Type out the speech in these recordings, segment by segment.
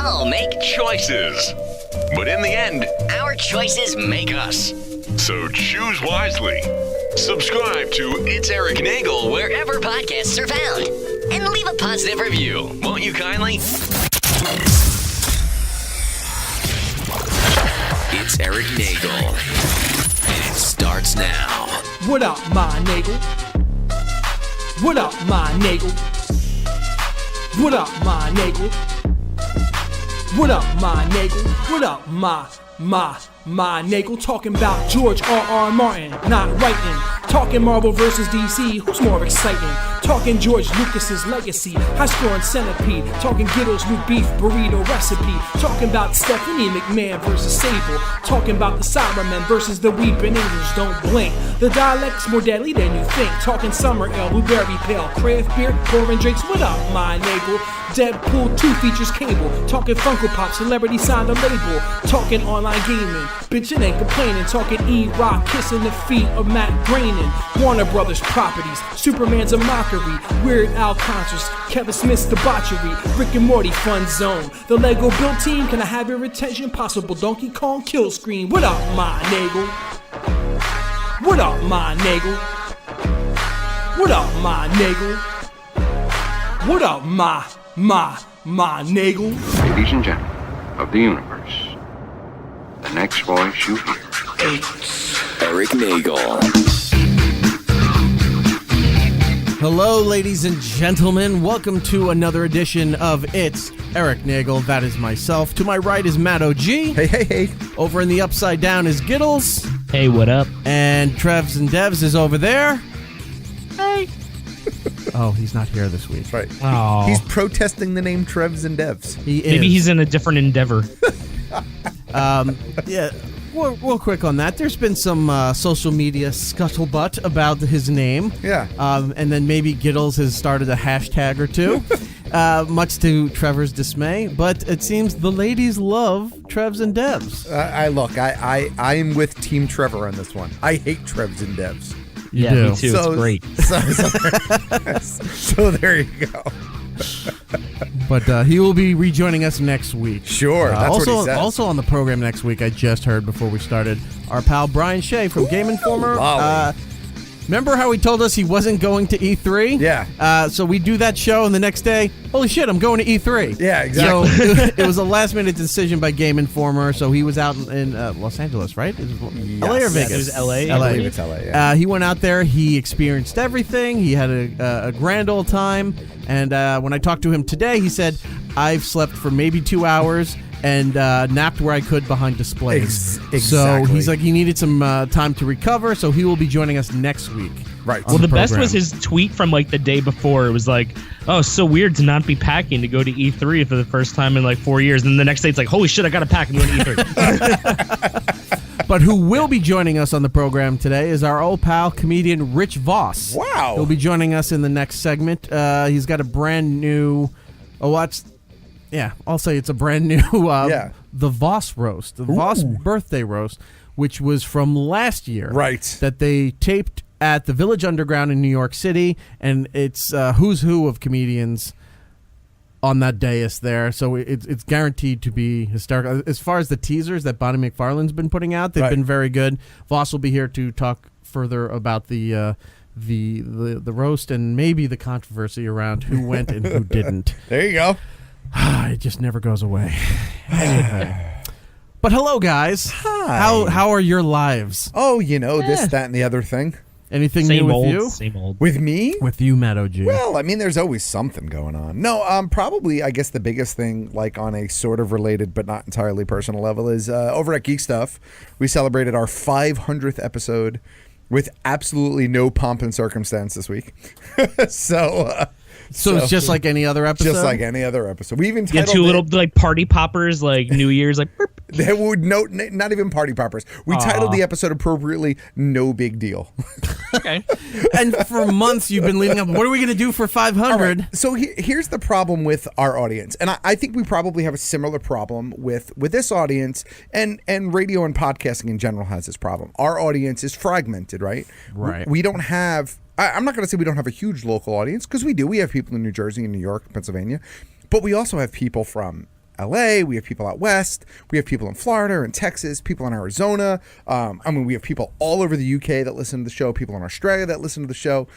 all make choices. But in the end, our choices make us. So choose wisely. Subscribe to It's Erik Nagel wherever podcasts are found. And leave a positive review, won't you kindly? It's Erik Nagel. And it starts now. What up, my Nagel? What up, my Nagel? What up, my Nagel? What up, my Nagel? What up, my Nagel? Talking about George R.R. Martin, not writing. Talking Marvel versus DC, who's more exciting? Talking George Lucas's legacy, high-scoring centipede. Talking Gittles' new beef burrito recipe. Talking about Stephanie McMahon versus Sable. Talking about the Cybermen versus the Weeping Angels. Don't blink, the dialect's more deadly than you think. Talking Summer Ale, Blueberry Pale, craft beer, pouring drinks. What up, my Nagel? Deadpool 2 features Cable. Talking Funko Pop, celebrity signed a label. Talking online gaming, bitchin' and complaining. Talking E-Rock, kissing the feet of Matt Groening. Warner Brothers properties, Superman's a mockery. Weird Al concerts, Kevin Smith's debauchery. Rick and Morty fun zone. The Lego build team, can I have your attention? Possible Donkey Kong kill screen. What up, my Nagel? What up, my Nagel? What up, my Nagel? What up, my Nagel? Ladies and gentlemen of the universe, the next voice you hear. It's Erik Nagel. Hello, ladies and gentlemen. Welcome to another edition of It's Erik Nagel. That is myself. To my right is Matt O.G. Hey. Over in the upside down is Gittles. Hey, what up? And Trevs and Devs is over there. Hey. Oh, he's not here this week. Right. Oh. He's protesting the name Trevs and Devs. He is. Maybe he's in a different endeavor. Yeah. Real quick on that, there's been some social media scuttlebutt about his name. Yeah. And then maybe Gittles has started a hashtag or two, much to Trevor's dismay. But it seems the ladies love Trevs and Devs. I'm with Team Trevor on this one. I hate Trevs and Devs. You yeah, do. me too. It's great. So there you go. But he will be rejoining us next week. Sure, that's also, what he says. Also on the program next week, I just heard before we started, our pal Brian Shea from Game Informer. Remember how he told us he wasn't going to E3? Yeah. So we do that show, and the next day, holy shit, I'm going to E3. Yeah, exactly. So it was a last-minute decision by Game Informer, so he was out in Los Angeles, right? It was LA or Vegas? It was LA. I believe it's LA, yeah. He went out there, he experienced everything, he had a grand old time, and when I talked to him today, he said, I've slept for maybe 2 hours, and napped where I could behind displays. Exactly. So he's like, he needed some time to recover, so he will be joining us next week. Right. Well, the best was his tweet from like the day before. It was like, oh, so weird to not be packing to go to E3 for the first time in like 4 years. And the next day it's like, holy shit, I got to pack and go to E3. But who will be joining us on the program today is our old pal, comedian Rich Voss. Wow. He'll be joining us in the next segment. He's got a brand new... I'll say it's a brand new the Voss roast, the Voss birthday roast, which was from last year. Right. That they taped at the Village Underground in New York City, and it's who's who of comedians on that dais there. So it's guaranteed to be hysterical. As far as the teasers that Bonnie McFarlane's been putting out, they've been very good. Voss will be here to talk further about the roast and maybe the controversy around who went and who didn't. There you go. It just never goes away. Anyway. But hello, guys. Hi. How are your lives? Oh, this, that, and the other thing. Anything Same new old, with you? Same old. With me? With you, Matt O.G. Well, I mean, there's always something going on. No, probably, I guess the biggest thing, like on a sort of related but not entirely personal level, is over at Geek Stuff, we celebrated our 500th episode with absolutely no pomp and circumstance this week. So it's just like any other episode? Just like any other episode. We even You had titled two little like party poppers, like New Year's, like burp. They would not even party poppers. We titled the episode appropriately, "No Big Deal." Okay. And for months you've been leading up. What are we going to do for 500? Right. So here's the problem with our audience, and I think we probably have a similar problem with this audience, and radio and podcasting in general has this problem. Our audience is fragmented, right? Right. We don't have. I'm not going to say we don't have a huge local audience, because we do. We have people in New Jersey and New York, Pennsylvania, but we also have people from LA, we have people out west, we have people in Florida and Texas, people in Arizona. We have people all over the UK that listen to the show, people in Australia that listen to the show.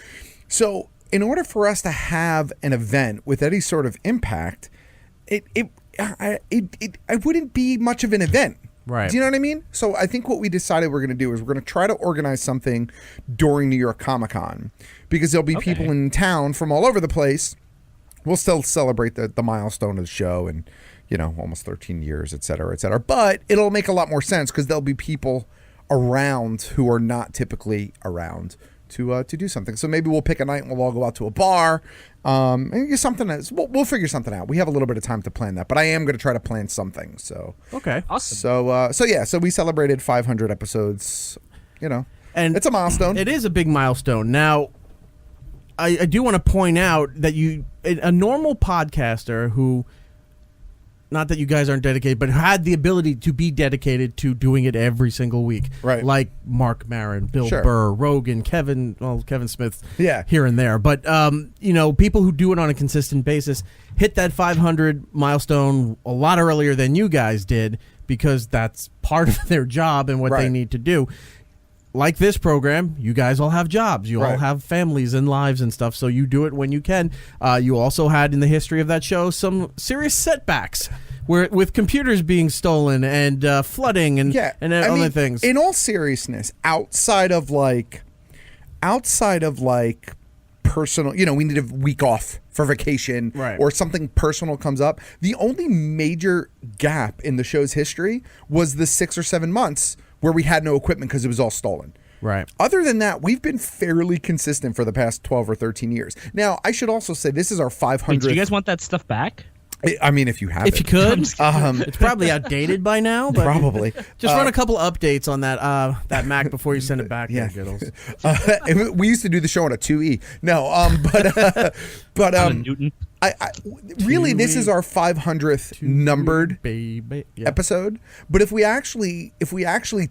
So in order for us to have an event with any sort of impact, it wouldn't be much of an event. Right. Do you know what I mean? So I think what we decided we're going to do is we're going to try to organize something during New York Comic Con, because there'll be people in town from all over the place. We'll still celebrate the milestone of the show and, almost 13 years, et cetera, et cetera. But it'll make a lot more sense because there'll be people around who are not typically around to do something. So maybe we'll pick a night and we'll all go out to a bar. And get something we'll figure something out. We have a little bit of time to plan that, but I am going to try to plan something. So okay, awesome. So we celebrated 500 episodes. And it's a milestone. It is a big milestone. Now, I do want to point out that a normal podcaster who, not that you guys aren't dedicated, but had the ability to be dedicated to doing it every single week. Right. Like Mark Maron, Bill Sure. Burr, Rogan, Kevin Smith, Yeah. here and there. But, people who do it on a consistent basis hit that 500 milestone a lot earlier than you guys did, because that's part of their job and what they Right. need to do. Like this program, you guys all have jobs. You all Right. have families and lives and stuff, so you do it when you can. You also had, in the history of that show, some serious setbacks with computers being stolen and flooding and other things. In all seriousness, outside of personal, we need a week off for vacation, Right. or something personal comes up. The only major gap in the show's history was the 6 or 7 months where we had no equipment because it was all stolen. Right. Other than that, we've been fairly consistent for the past 12 or 13 years. Now, I should also say this is our 500th. Wait, do you guys want that stuff back? I mean, if you have If it. you could, it's probably outdated by now. But Probably. just run a couple updates on that Mac before you send it back. Yeah. There, Giddles. We used to do the show on a 2E. No, but Newton. really, this is our 500th numbered baby. Yeah. episode. But if we actually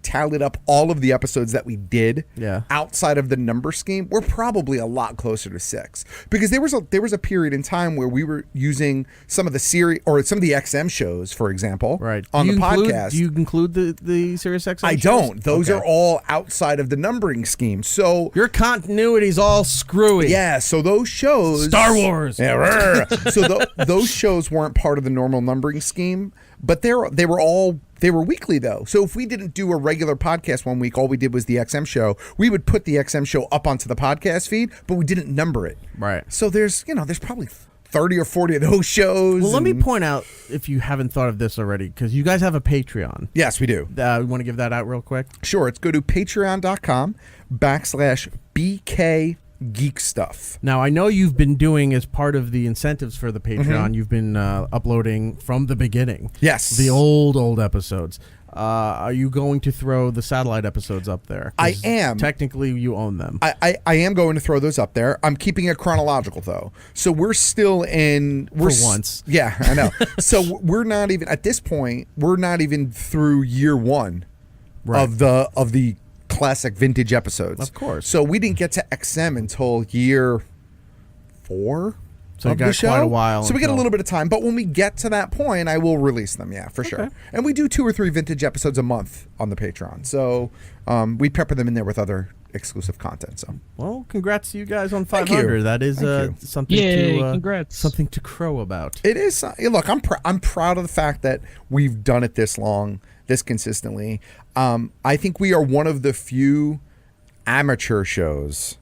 tallied up all of the episodes that we did outside of the number scheme, we're probably a lot closer to 6, because there was a period in time where we were using some of the series or some of the XM shows, for example, Right. on the podcast. Do you include the Sirius XM? I shows? don't. Those Okay. are all outside of the numbering scheme. So Your continuity's all screwy. yeah, so those shows, Star Wars. Yeah, rrr. So those shows weren't part of the normal numbering scheme, but they were weekly though. So if we didn't do a regular podcast one week, all we did was the XM show. We would put the XM show up onto the podcast feed, but we didn't number it. Right. So there's probably 30 or 40 of those shows. Well, let me point out, if you haven't thought of this already, because you guys have a Patreon. Yes, we do. We want to give that out real quick. Sure. It's go to patreon.com/BK Geek Stuff. Now, I know you've been doing, as part of the incentives for the Patreon, you've been uploading from the beginning. Yes. The old episodes. Are you going to throw the satellite episodes up there? 'Cause I am. Technically, you own them. I am going to throw those up there. I'm keeping it chronological though. So we're still in. once. Yeah, I know. So we're not even at this point. We're not even through year 1 of the classic vintage episodes. Of course. So we didn't get to XM until year 4. So you of got the show. quite a while So we get a until- little bit of time, but when we get to that point, I will release them. Yeah, for sure. Okay. And we do 2 or 3 vintage episodes a month on the Patreon. So we pepper them in there with other exclusive content. So Well, congrats to you guys on Thank you. 500. That is Thank you. something Yay, to congrats. something to crow about. it is. Look, I'm proud of the fact that we've done it this long, this consistently. I think we are one of the few amateur shows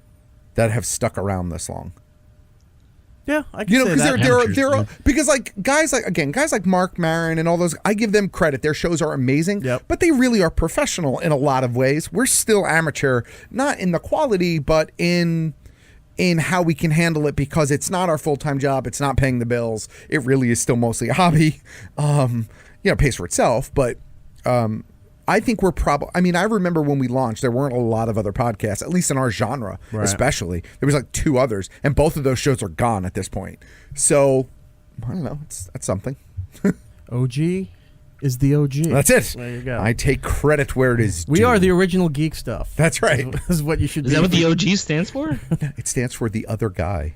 that have stuck around this long. Yeah, I can say Because that. there are because guys like Mark Maron and all those, I give them credit. Their shows are amazing, Yep. but they really are professional in a lot of ways. We're still amateur, not in the quality, but in how we can handle it, because it's not our full-time job. It's not paying the bills. It really is still mostly a hobby. It pays for itself, but I think we're probably, I remember when we launched, there weren't a lot of other podcasts, at least in our genre, Right. especially. There was like 2 others, and both of those shows are gone at this point. So, I don't know. That's something. OG is the OG. That's it. There you go. I take credit where it is We due. are the original geek stuff. That's right. This is what you should Is be. that what the OG stands for? It stands for the other guy.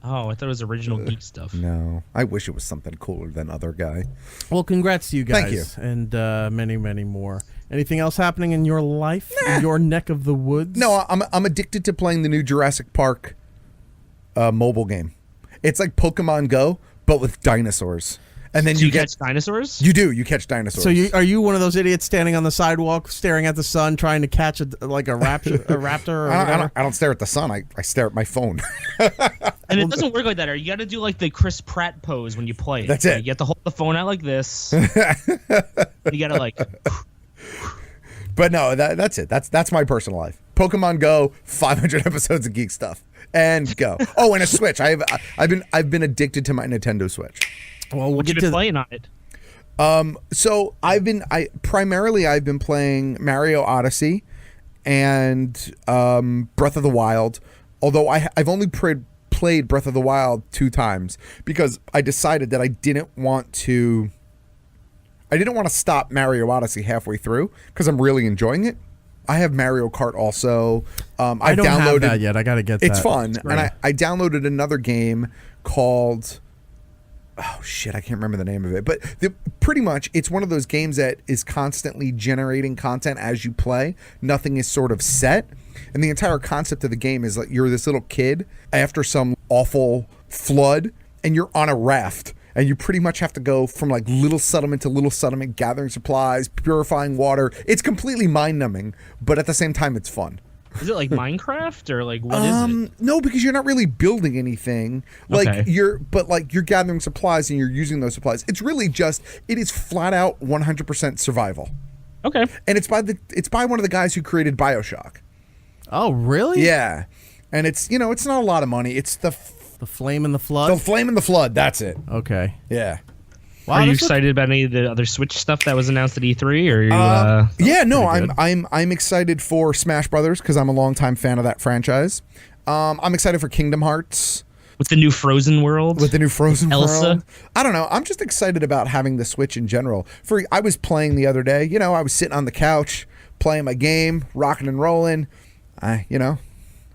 Oh, I thought it was original geek stuff. No, I wish it was something cooler than Other Guy. Well, congrats to you guys. Thank you. And many, many more. Anything else happening in your life? In your neck of the woods? No, I'm addicted to playing the new Jurassic Park mobile game. It's like Pokemon Go, but with dinosaurs. And then Do you catch dinosaurs? You do. You catch dinosaurs. So are you one of those idiots standing on the sidewalk, staring at the sun, trying to catch a raptor? Or I don't stare at the sun. I stare at my phone. And it doesn't work like that. You got to do like the Chris Pratt pose when you play it. That's it. You have to hold the phone out like this. You got to like. But no, that's it. That's my personal life. Pokemon Go, 500 episodes of geek stuff, and go. Oh, and a Switch. I've been addicted to my Nintendo Switch. Well, What you been playing on it? So I've been playing Mario Odyssey and Breath of the Wild. Although I've only played Breath of the Wild 2 times because I decided that I didn't want to stop Mario Odyssey halfway through because I'm really enjoying it. I have Mario Kart also. I don't have that yet. I got to get that. It's fun. And I downloaded another game called... Oh, shit, I can't remember the name of it. But pretty much, it's one of those games that is constantly generating content as you play. Nothing is sort of set. And the entire concept of the game is like you're this little kid after some awful flood, and you're on a raft. And you pretty much have to go from like little settlement to little settlement, gathering supplies, purifying water. It's completely mind-numbing, but at the same time, it's fun. Is it like Minecraft or like what is it? No, because you're not really building anything. Like Okay. you're gathering supplies and you're using those supplies. It's really it is flat out 100% survival. Okay. And it's by one of the guys who created BioShock. Oh, really? Yeah. And it's not a lot of money. It's the Flame and the Flood? The Flame and the Flood, that's it. Okay. Yeah. Wow, Are you excited about any of the other Switch stuff that was announced at E3? Or are you, yeah, no, pretty good? I'm excited for Smash Brothers because I'm a longtime fan of that franchise. I'm excited for Kingdom Hearts. With the new Frozen world? With the new Frozen Elsa? world. I don't know. I'm just excited about having the Switch in general. I was playing the other day. I was sitting on the couch playing my game, rocking and rolling. I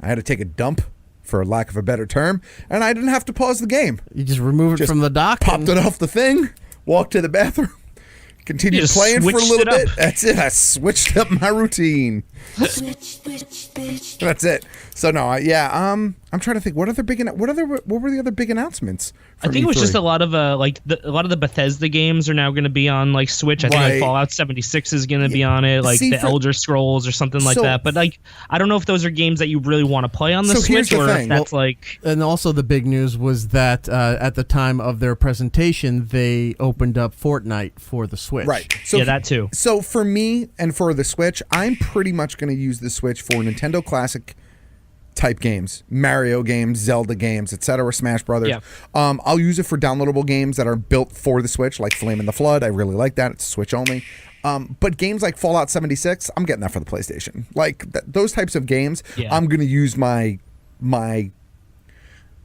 had to take a dump, for lack of a better term, and I didn't have to pause the game. You just remove it from the dock? Popped it off the thing, walked to the bathroom, continued playing for a little bit. That's it. I switched up my routine. That's it. So no, I'm trying to think. What were the other big announcements? I think it was just a lot of a lot of the Bethesda games are now going to be on like Switch. I think like Fallout 76 is going to be on it, like Elder Scrolls or something like that. But like, I don't know if those are games that you really want to play on the Switch, or if that's And also the big news was that at the time of their presentation, they opened up Fortnite for the Switch. Right. So yeah, that too. So for me and for the Switch, I'm pretty much going to use the Switch for Nintendo Classic type games, Mario games, Zelda games, etc., Smash Brothers. Yeah. I'll use it for downloadable games that are built for the Switch, like Flame and the Flood. I really like that. It's Switch only. But games like Fallout 76, I'm getting that for the PlayStation. Like those types of games, I'm going to use my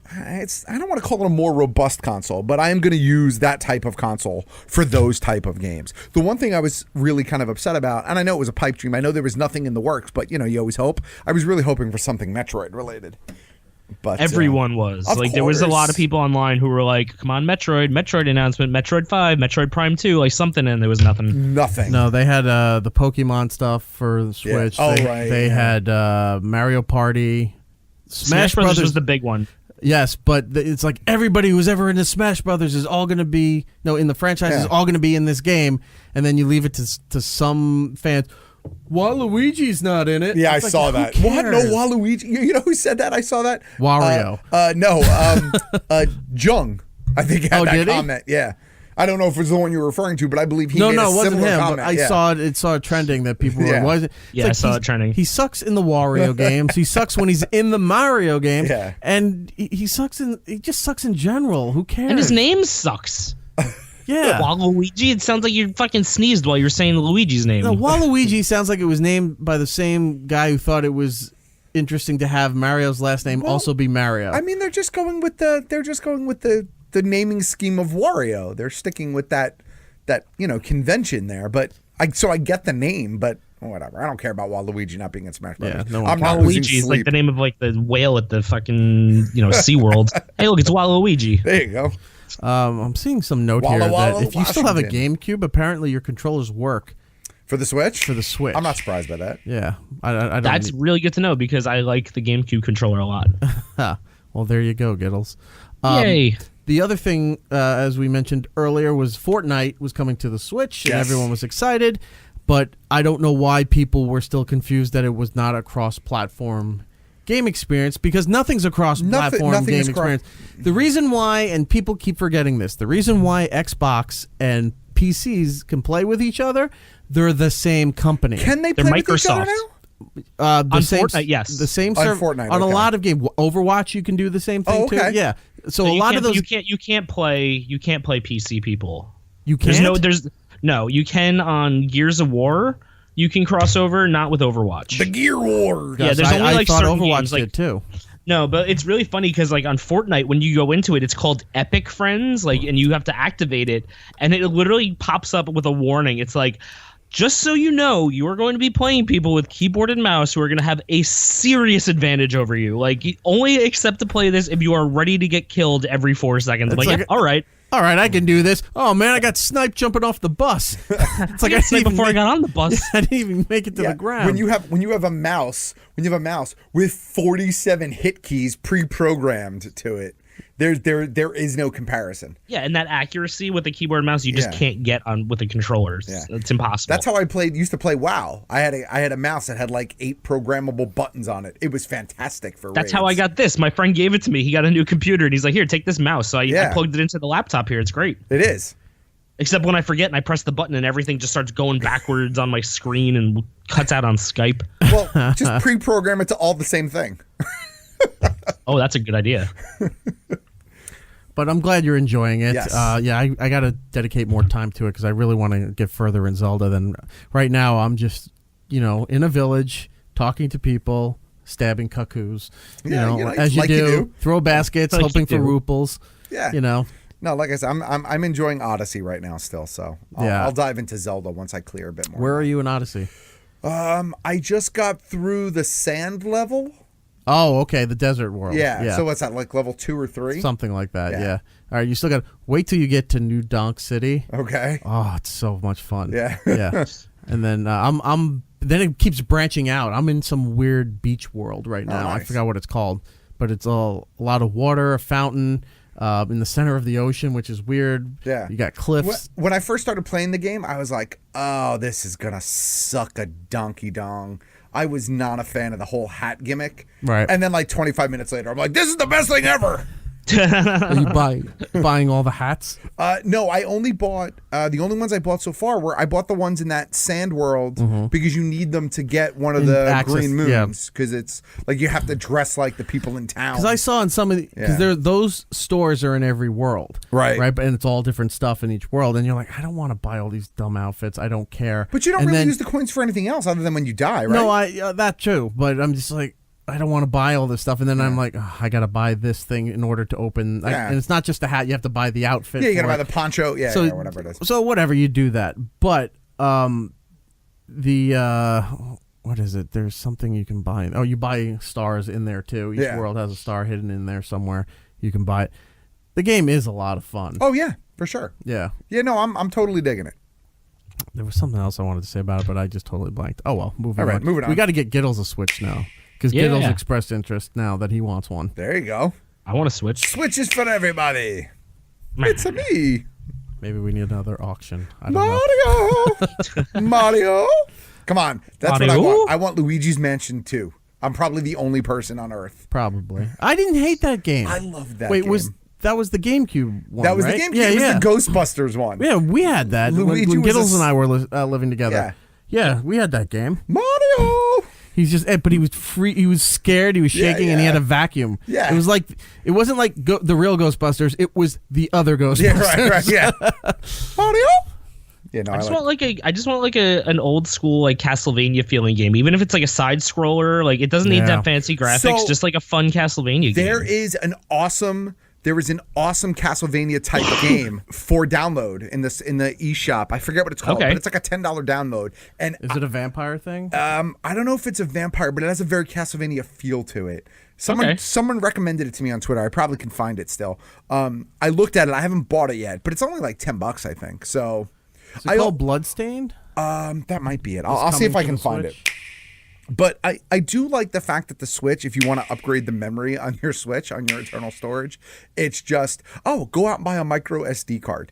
I don't want to call it a more robust console, but I am going to use that type of console for those type of games. The one thing I was really kind of upset about, and I know it was a pipe dream, I know there was nothing in the works, but you always hope. I was really hoping for something Metroid related. But everyone was like, there was a lot of people online who were like, "Come on, Metroid announcement, Metroid 5, Metroid Prime 2, like something," and there was nothing. No, they had the Pokemon stuff for the Switch. Yeah. They had Mario Party. Smash Brothers was the big one. Yes, but it's like everybody who's ever into Smash Brothers is all going to be in the franchise is all going to be in this game, and then you leave it to some fans. Waluigi's not in it. Yeah, it's I saw that. What? No, Waluigi. You know who said that? I saw that. Wario. Jung. I think had that comment. He? Yeah. I don't know if it's the one you're referring to, but I believe he made a similar wasn't him, comment. But I saw it trending that people were. Why is it? Yeah, I saw it trending. He sucks in the Wario games. He sucks when he's in the Mario games. Yeah. And he just sucks in general. Who cares? And his name sucks. Yeah. Waluigi, it sounds like you fucking sneezed while you were saying Luigi's name. No, Waluigi sounds like it was named by the same guy who thought it was interesting to have Mario's last name also be Mario. I mean, they're just going with the naming scheme of Wario. They're sticking with that convention there. But I get the name, but Whatever. I don't care about Waluigi not being in Smash Bros. Yeah, no one I'm not Waluigi losing is sleep. like the name of like the whale at the fucking SeaWorld. Hey, look, it's Waluigi. There you go. I'm seeing some note here that if you still have a GameCube, apparently your controllers work For the Switch? for the Switch. I'm not surprised by that. Yeah, I don't. That's really good to know because I like the GameCube controller a lot. Well, there you go, Giddles. Yay. The other thing, as we mentioned earlier, was Fortnite was coming to the Switch, and Yes. everyone was excited. But I don't know why people were still confused that it was not a cross-platform game experience, because nothing's a cross-platform Nothing game is experience. The reason why, and people keep forgetting this, the reason why Xbox and PCs can play with each other, they're the same company. Can they They're play with each other Microsoft. now? The On same, Fortnite, yes. The same On server Fortnite, on a okay. lot of games. Overwatch, you can do the same thing Oh, okay. too. Yeah. So a you lot can't- of those you can't play PC people. you can't. No, you can on Gears of War. You can cross over, not with Overwatch. The Gear War. Yeah, there's I, only I like thought certain Overwatch games, like did too. no, but it's really funny because like on Fortnite, when you go into it, it's called Epic Friends, like, and you have to activate it, and it literally pops up with a warning. It's like, just so you know, you are going to be playing people with keyboard and mouse who are going to have a serious advantage over you. Like, you only accept to play this if you are ready to get killed every 4 seconds. I'm It's like, like yeah, all right. All right, I can do this. Oh man, I got sniped jumping off the bus. It's like I didn't even Before I got on the bus. I didn't even make it to Yeah, the ground. When you have a mouse with 47 hit keys pre-programmed to it, there is no comparison. Yeah, and that accuracy with the keyboard and mouse, you just Yeah. can't get on with the controllers. Yeah. It's impossible. That's how I used to play WoW. I had a mouse that had like 8 programmable buttons on it. It was fantastic for That's how I raids. got this. My friend gave it to me. He got a new computer, and he's like, here, take this mouse. So I Yeah. plugged it into the laptop here. It's great. It is. Except when I forget and I press the button and everything just starts going backwards on my screen and cuts out on Skype. Well, just pre-program it to all the same thing. Oh, that's a good idea. But I'm glad you're enjoying it. Yes. Yeah, I got to dedicate more time to it because I really want to get further in Zelda than right now. I'm just, in a village talking to people, stabbing cuckoos. Yeah, as you like do. you do. Throw baskets, Like hoping you for do. ruples. Yeah. No, like I said, I'm enjoying Odyssey right now still. So I'll dive into Zelda once I clear a bit more. Where are you in Odyssey? I just got through the sand level. Oh, okay, the desert world. Yeah. So what's that, like level 2 or 3? Something like that. Yeah. Yeah. All right, you still got to wait till you get to New Donk City. Okay. Oh, it's so much fun. Yeah. Yeah. And then then it keeps branching out. I'm in some weird beach world right now. I nice. forgot what it's called, but it's a lot of water, a fountain in the center of the ocean, which is weird. Yeah. You got cliffs. When I first started playing the game, I was like, oh, this is going to suck a donkey dong. I was not a fan of the whole hat gimmick. Right. And then like 25 minutes later, I'm like, this is the best thing ever. Are you buying all the hats? No, I only bought the only ones I bought so far were I bought the ones in that sand world because you need them to get one of In the access, green yeah. moons because it's like you have to dress like the people in town. Because I saw in some of because those stores are in every world, Right. and it's all different stuff in each world, and you're like, I don't want to buy all these dumb outfits. I don't care. But you don't And really then- use the coins for anything else other than when you die, right? No, that too. But I'm just like, I don't want to buy all this stuff, and then I'm like, I gotta buy this thing in order to open. Yeah. And it's not just the hat; you have to buy the outfit. Yeah, you gotta for buy it. the poncho. Yeah, So, yeah, whatever it is. So whatever you do that, but what is it? There's something you can buy. Oh, you buy stars in there too. Each Yeah. world has a star hidden in there somewhere. You can buy it. The game is a lot of fun. Oh yeah, for sure. Yeah. Yeah, no, I'm totally digging it. There was something else I wanted to say about it, but I just totally blanked. Oh well, moving All right, on. moving on. We got to get Giddles a Switch now because Yeah. Giddles expressed interest now that he wants one. There you go. I want to switch. Switch is for everybody. It's a me, Maybe we need another auction. I don't know. Mario. Mario. Come on, that's what I Mario? want. I want Luigi's Mansion 2. I'm probably the only person on Earth. Probably. I didn't hate that game. I loved that Wait, game. that was the GameCube one? That was right? the GameCube. Yeah, It was yeah. the Ghostbusters one. Yeah, we had that Luigi when was Giddles a and I were living together. Yeah, we had that game. Mario. He's just, but he was free. He was scared. He was shaking, and he yeah. had a vacuum. Yeah. it was like it wasn't like the real Ghostbusters. It was the other Ghostbusters. Yeah, right, yeah. Mario. Yeah, no, I just want like an old school like Castlevania feeling game, even if it's like a side scroller. Like it doesn't need Yeah. that fancy graphics, So, just like a fun Castlevania game. There is an awesome there is an awesome Castlevania type game for download in the eShop. I forget what it's called, but it's like a $10 download. And is it a vampire thing? I don't know if it's a vampire, but it has a very Castlevania feel to it. Someone recommended it to me on Twitter. I probably can find it still. I looked at it. I haven't bought it yet, but it's only like $10, I think. So, is it called Bloodstained? That might be it. I'll see if I can find it. But I do like the fact that the Switch, if you want to upgrade the memory on your Switch, on your internal storage, it's just, go out and buy a micro SD card.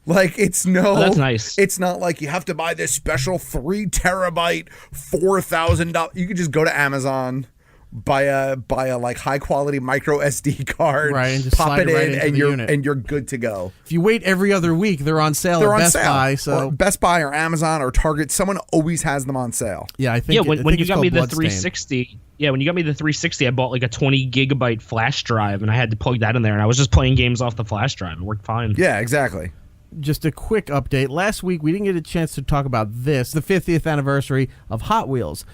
Like, it's that's nice. It's not like you have to buy this special 3 terabyte, $4,000. You could just go to Amazon, buy a like high quality micro SD card, right, and just pop it right in, and you're good to go. If you wait every other week, they're on sale at Best Buy. So or Best Buy or Amazon or Target, someone always has them on sale. Yeah, I think. When you got me the 360. when you got me the 360, I bought like a 20 gigabyte flash drive, and I had to plug that in there, and I was just playing games off the flash drive. It worked fine. Yeah, exactly. Just a quick update. Last week, we didn't get a chance to talk about this, the 50th anniversary of Hot Wheels.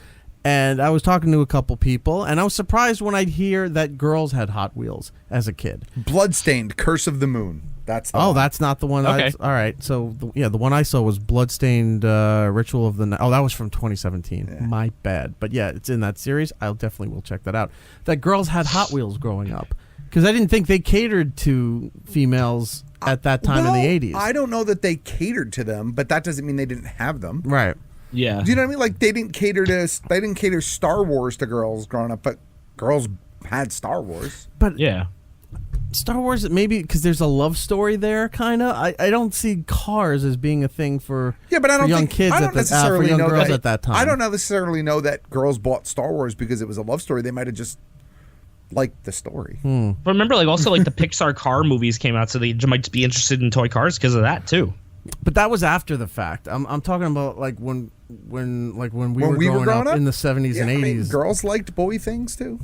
And I was talking to a couple people, and I was surprised when I'd hear that girls had Hot Wheels as a kid. Bloodstained, Curse of the Moon. That's the one. That's not the one. Okay. All right. So, the one I saw was Bloodstained Ritual of the Night. Oh, that was from 2017. Yeah. My bad. But yeah, it's in that series. I definitely will check that out. That girls had Hot Wheels growing up. Because I didn't think they catered to females at that time in the 80s. I don't know that they catered to them, but that doesn't mean they didn't have them. Right. Yeah. Do you know what I mean? Like, they didn't cater Star Wars to girls growing up, but girls had Star Wars. But yeah. Star Wars, maybe because there's a love story there, kind of. I don't see cars as being a thing for young kids for young girls at that time. I don't necessarily know that girls bought Star Wars because it was a love story. They might have just liked the story. But remember, also the Pixar car movies came out, so they might be interested in toy cars because of that too. But that was after the fact. I'm talking about like when we were growing up in the 70s and 80s. I mean, girls liked boy things too.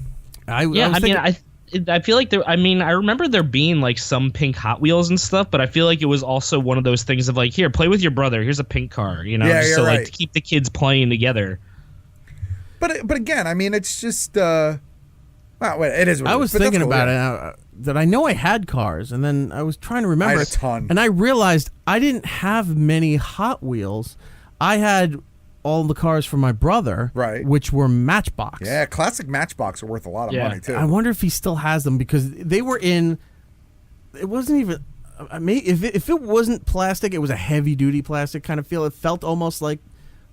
I feel like there. I mean, I remember there being like some pink Hot Wheels and stuff, but I feel like it was also one of those things of like, here, play with your brother. Here's a pink car, like to keep the kids playing together. But again, I mean, it's just. It is. I was thinking about it. That I know I had cars, and then I was trying to remember. I had a ton. And I realized I didn't have many Hot Wheels. I had all the cars for my brother, right, which were Matchbox. Yeah, classic Matchbox are worth a lot of money, too. I wonder if he still has them, because they were in... It wasn't even... If it wasn't plastic, it was a heavy-duty plastic kind of feel. It felt almost like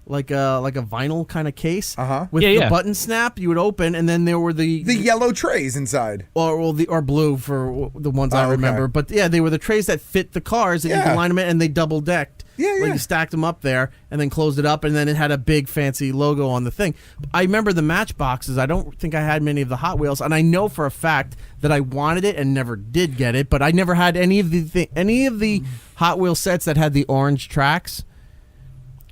a vinyl kind of case with the button snap. You would open, and then there were the yellow trays inside, or blue for the ones I remember. But they were the trays that fit the cars, and you could line them in, and they double decked. Like you stacked them up there, and then closed it up, and then it had a big fancy logo on the thing. I remember the Matchboxes. I don't think I had many of the Hot Wheels, and I know for a fact that I wanted it and never did get it. But I never had any of the Hot Wheel sets that had the orange tracks.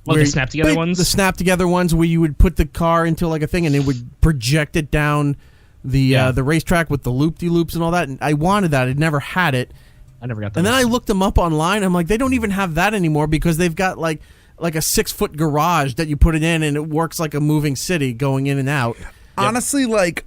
Oh, the snap together ones? The snap together ones where you would put the car into like a thing and it would project it down the racetrack with the loop-de-loops and all that. And I wanted that. I never had it. I never got that. And then I looked them up online. I'm like, they don't even have that anymore, because they've got like a 6-foot garage that you put it in, and it works like a moving city going in and out. Honestly, like,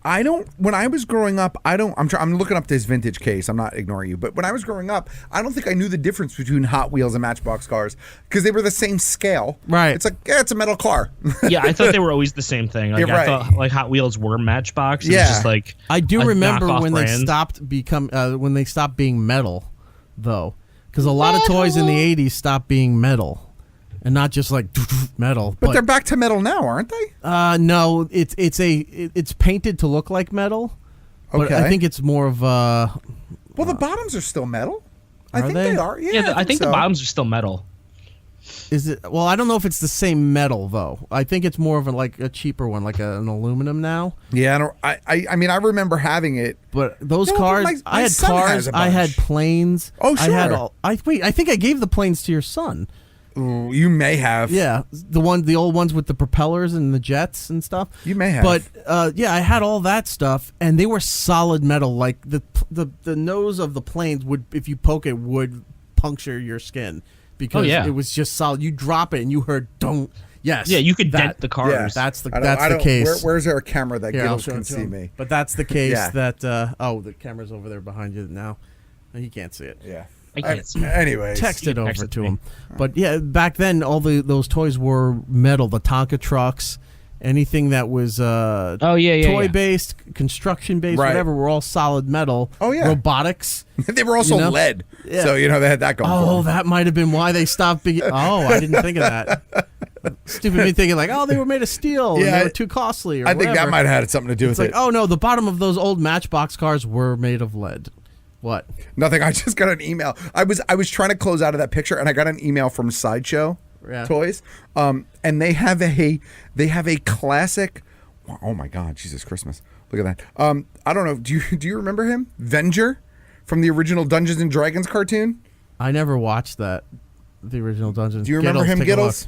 when I was growing up, I'm looking up this vintage case. I'm not ignoring you. But when I was growing up, I don't think I knew the difference between Hot Wheels and Matchbox cars, because they were the same scale. Right. It's like, it's a metal car. Yeah, I thought they were always the same thing. Like, I thought like Hot Wheels were Matchbox. It was just like I do remember when brand. they stopped being metal, though, because a lot of toys in the 80s stopped being metal. And not just like metal, but they're back to metal now, aren't they? No, it's painted to look like metal. But I think it's more of a. Well, the bottoms are still metal. I think they are. Yeah, I think the bottoms are still metal. Is it? Well, I don't know if it's the same metal though. I think it's more of a cheaper one, like an aluminum now. Yeah, I mean, I remember having it. But those cars, I had cars, I had planes. Oh, sure. I had I think I gave the planes to your son. Ooh, you may have. Yeah, the old ones with the propellers and the jets and stuff. You may have. But I had all that stuff, and they were solid metal. Like the nose of the planes would, if you poke it, would puncture your skin, because it was just solid. You drop it and you heard don't. Yes. Yeah, you could dent the cars. Yeah, that's the case. Where's there a camera that Giggles can see me? But that's the case that. The camera's over there behind you now. He can't see it. Yeah. I can't see it. Anyways. Text it over to me. him. But yeah, back then, all those toys were metal. The Tonka trucks, anything that was toy-based, construction-based, Right. whatever, were all solid metal. Oh, yeah. Robotics. They were also lead. Yeah. So, they had that going for Oh, them. that might have been why they stopped being... Oh, I didn't think of that. Stupid me thinking like, they were made of steel and they were too costly or I think whatever. that might have had something to do It's with like, it. oh, no, the bottom of those old Matchbox cars were made of lead. What? Nothing. I just got an email. I was trying to close out of that picture, and I got an email from Sideshow Toys, and they have a classic. Oh my God, Jesus Christmas! Look at that. I don't know. Do you remember him? Venger from the original Dungeons and Dragons cartoon. I never watched that. The original Dungeons. Do you remember him, Giddles?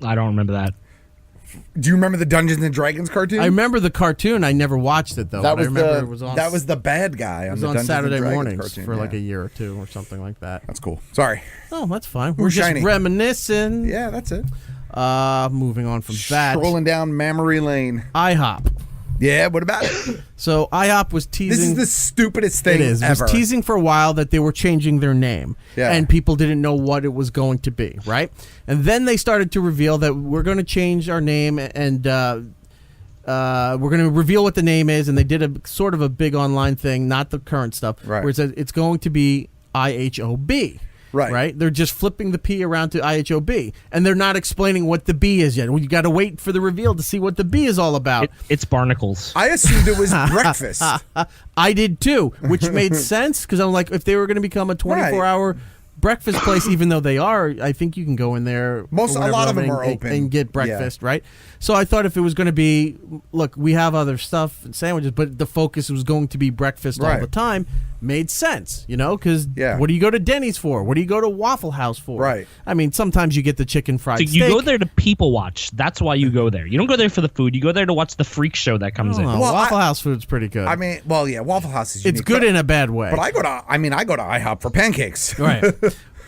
I don't remember that. Do you remember the Dungeons and Dragons cartoon? I remember the cartoon. I never watched it though. That was I remember it was on. That was the bad guy. It was the on Dungeons Saturday and Dragons mornings cartoon, for like a year or two or something like that. That's cool. Sorry. Oh, that's fine. We're We're just shiny. reminiscing. Yeah, that's it. Moving on from that. Strolling down memory lane. IHOP. Yeah, what about it? So IHOP was teasing. This is the stupidest thing It is. ever. It was teasing for a while that they were changing their name. Yeah. And people didn't know what it was going to be, right? And then they started to reveal that we're going to change our name and we're going to reveal what the name is. And they did a sort of a big online thing, not the current stuff, Right. where it says it's going to be IHOB. Right. They're just flipping the P around to IHOB. And they're not explaining what the B is yet. You got to wait for the reveal to see what the B is all about. It's barnacles. I assumed it was breakfast. I did too, which made sense because I'm like, if they were going to become a 24-hour breakfast place, even though they are, I think you can go in there. A lot of them are open and get breakfast, right? So I thought if it was going to be, look, we have other stuff and sandwiches, but the focus was going to be breakfast all the time. Made sense, because what do you go to Denny's for? What do you go to Waffle House for? Right. I mean, sometimes you get the chicken fried So steak. you go there to people watch. That's why you go there. You don't go there for the food. You go there to watch the freak show that comes in. Well, Waffle House food's pretty good. I mean, Waffle House is unique. It's good in a bad way. But I go to IHOP for pancakes. Right.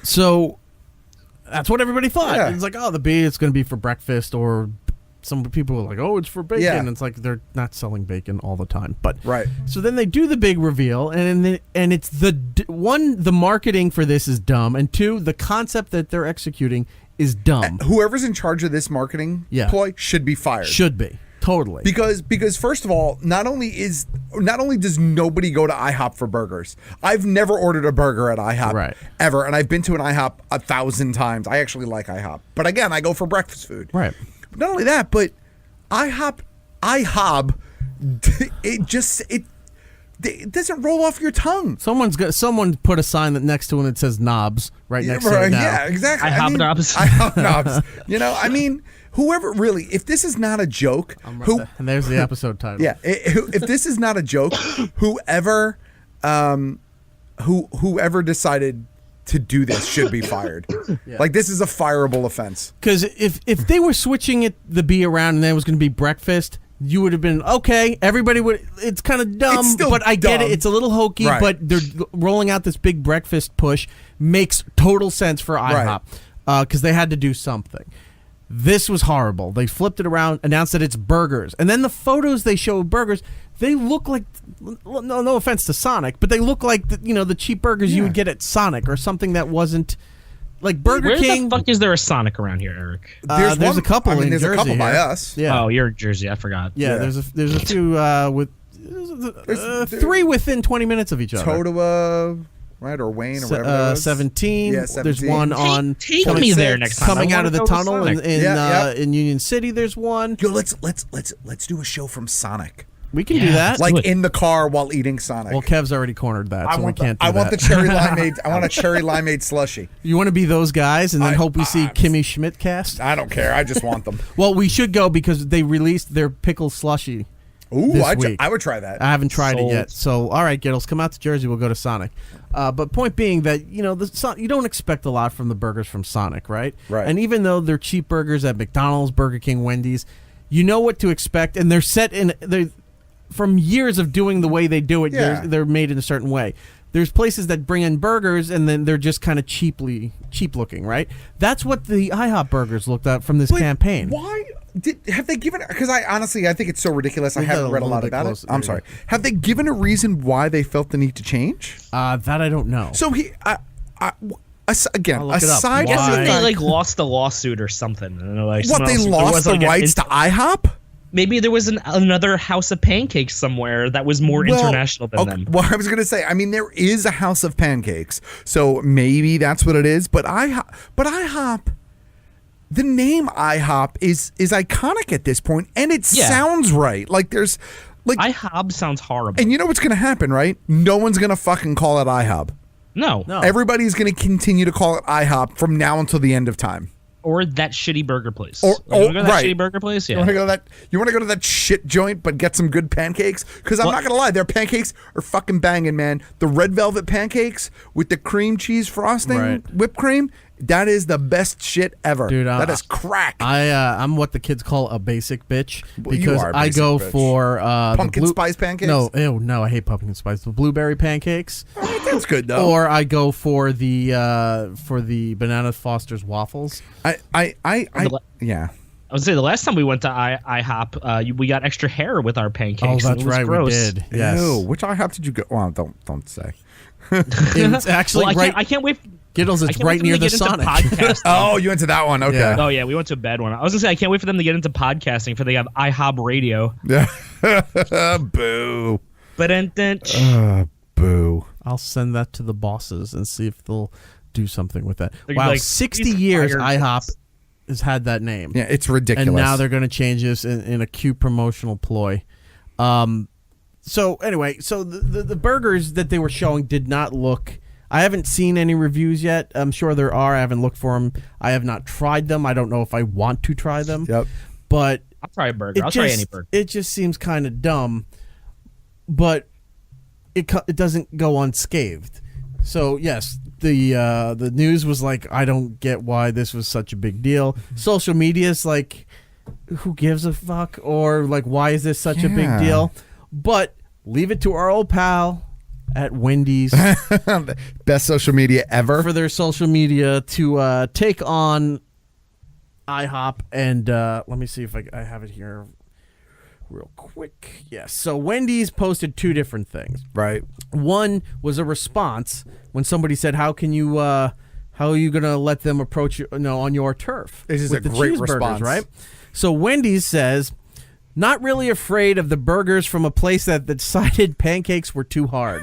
So that's what everybody thought. Yeah. It's like, the B, it's going to be for breakfast, or some people were like, it's for bacon. Yeah. And it's like they're not selling bacon all the time. But Right. So then they do the big reveal, and it's the marketing for this is dumb, and two, the concept that they're executing is dumb. Whoever's in charge of this marketing ploy should be fired. Should be. Totally. Because first of all, not only does nobody go to IHOP for burgers. I've never ordered a burger at IHOP ever, and I've been to an IHOP 1,000 times. I actually like IHOP, but again, I go for breakfast food. Right. But not only that, but IHOB, it doesn't roll off your tongue. Someone put a sign that next to it that says knobs right next to it now. Yeah, exactly. IHobKnobs. IHobKnobs. I mean, whoever really, if this is not a joke, and there's the episode title. Yeah, if this is not a joke, whoever decided to do this should be fired. Yeah. Like, this is a fireable offense. Because if they were switching the B around and then it was going to be breakfast, you would have been, okay, everybody would, it's kind of dumb, but I get it. It's a little hokey, but they're rolling out this big breakfast push. Makes total sense for IHOP because they had to do something. This was horrible. They flipped it around, announced that it's burgers. And then the photos they show of burgers, they look like, no offense to Sonic, but they look like the cheap burgers you would get at Sonic or something that wasn't like Burger King. Where the fuck is there a Sonic around here, Eric? There's a couple in there's Jersey a couple by here. us. Yeah. Oh, you're in Jersey. I forgot. Yeah, there's a few with three within 20 minutes of each other. Totowa, right, or Wayne, or whatever that was. 17. Yeah, 17. There's one on. Take me there next time. Coming out of the tunnel in Union City. There's one. Yo, let's do a show from Sonic. We can do that. Like in the car while eating Sonic. Well, Kev's already cornered that, so we can't do that. I want the cherry limeade. I want a cherry limeade slushy. You want to be those guys and then hope we see Kimmy Schmidt cast? I don't care. I just want them. Well, we should go because they released their pickle slushy. Ooh, this week. I would try that. I haven't tried it yet. So, all right, Giddles, come out to Jersey. We'll go to Sonic. But point being that, you don't expect a lot from the burgers from Sonic, right? Right. And even though they're cheap burgers at McDonald's, Burger King, Wendy's, you know what to expect. And they're set in... From years of doing the way they do it, they're made in a certain way. There's places that bring in burgers and then they're just kind of cheap looking, right? That's what the IHOP burgers looked at from this campaign. Why? Have they given? Because I think it's so ridiculous. I haven't read a lot about it. I'm sorry. Have they given a reason why they felt the need to change? That I don't know. So again, I aside guess from if they like lost the lawsuit or something. I don't know, like what, they lost the rights to IHOP? Maybe there was another House of Pancakes somewhere that was more international than them. Well, I was going to say, I mean, there is a House of Pancakes, so maybe that's what it is. But IHOP, the name IHOP is iconic at this point, and it sounds right. Like there's like IHOB sounds horrible. And you know what's going to happen, right? No one's going to fucking call it IHOB. No. Everybody's going to continue to call it IHOP from now until the end of time. Or that shitty burger place. You want to go to that shitty burger place? Yeah. You want to go to that shit joint, but get some good pancakes? Because I'm not gonna lie, their pancakes are fucking banging, man. The red velvet pancakes with the cream cheese frosting, whipped cream. That is the best shit ever. Dude, that is crack. I'm what the kids call a basic bitch because I go for pumpkin spice pancakes. No, I hate pumpkin spice. The blueberry pancakes. That's good though. Or I go for the banana Foster's waffles. Yeah. I would say the last time we went to IHOP, we got extra hair with our pancakes. Oh, that's right, gross. we did. Yes. Ew, which IHOP did you go? Well, don't say. It's actually right. I can't wait. Giddles, it's right near the Sonic. Oh, you went to that one? Okay. Yeah. Oh yeah, we went to a bad one. I was gonna say I can't wait for them to get into podcasting, for they have iHobRadio. Boo. Boo. I'll send that to the bosses and see if they'll do something with that. Wow, like 60 years IHOP has had that name. Yeah, it's ridiculous. And now they're going to change this in a cute promotional ploy. So anyway, so the burgers that they were showing did not look... I haven't seen any reviews yet. I'm sure there are. I haven't looked for them. I have not tried them. I don't know if I want to try them. Yep. But I'll try a burger. I'll try any burger. It just seems kind of dumb, but it doesn't go unscathed. So yes, the news was like, I don't get why this was such a big deal. Social media's like, who gives a fuck? Or like, why is this such a big deal? But leave it to our old pal at Wendy's, best social media ever, for their social media to take on IHOP. And let me see if I have it here real quick. Yes. So Wendy's posted two different things. Right. One was a response when somebody said, how are you going to let them approach you, on your turf? This is a great response, right? So Wendy's says, not really afraid of the burgers from a place that decided pancakes were too hard.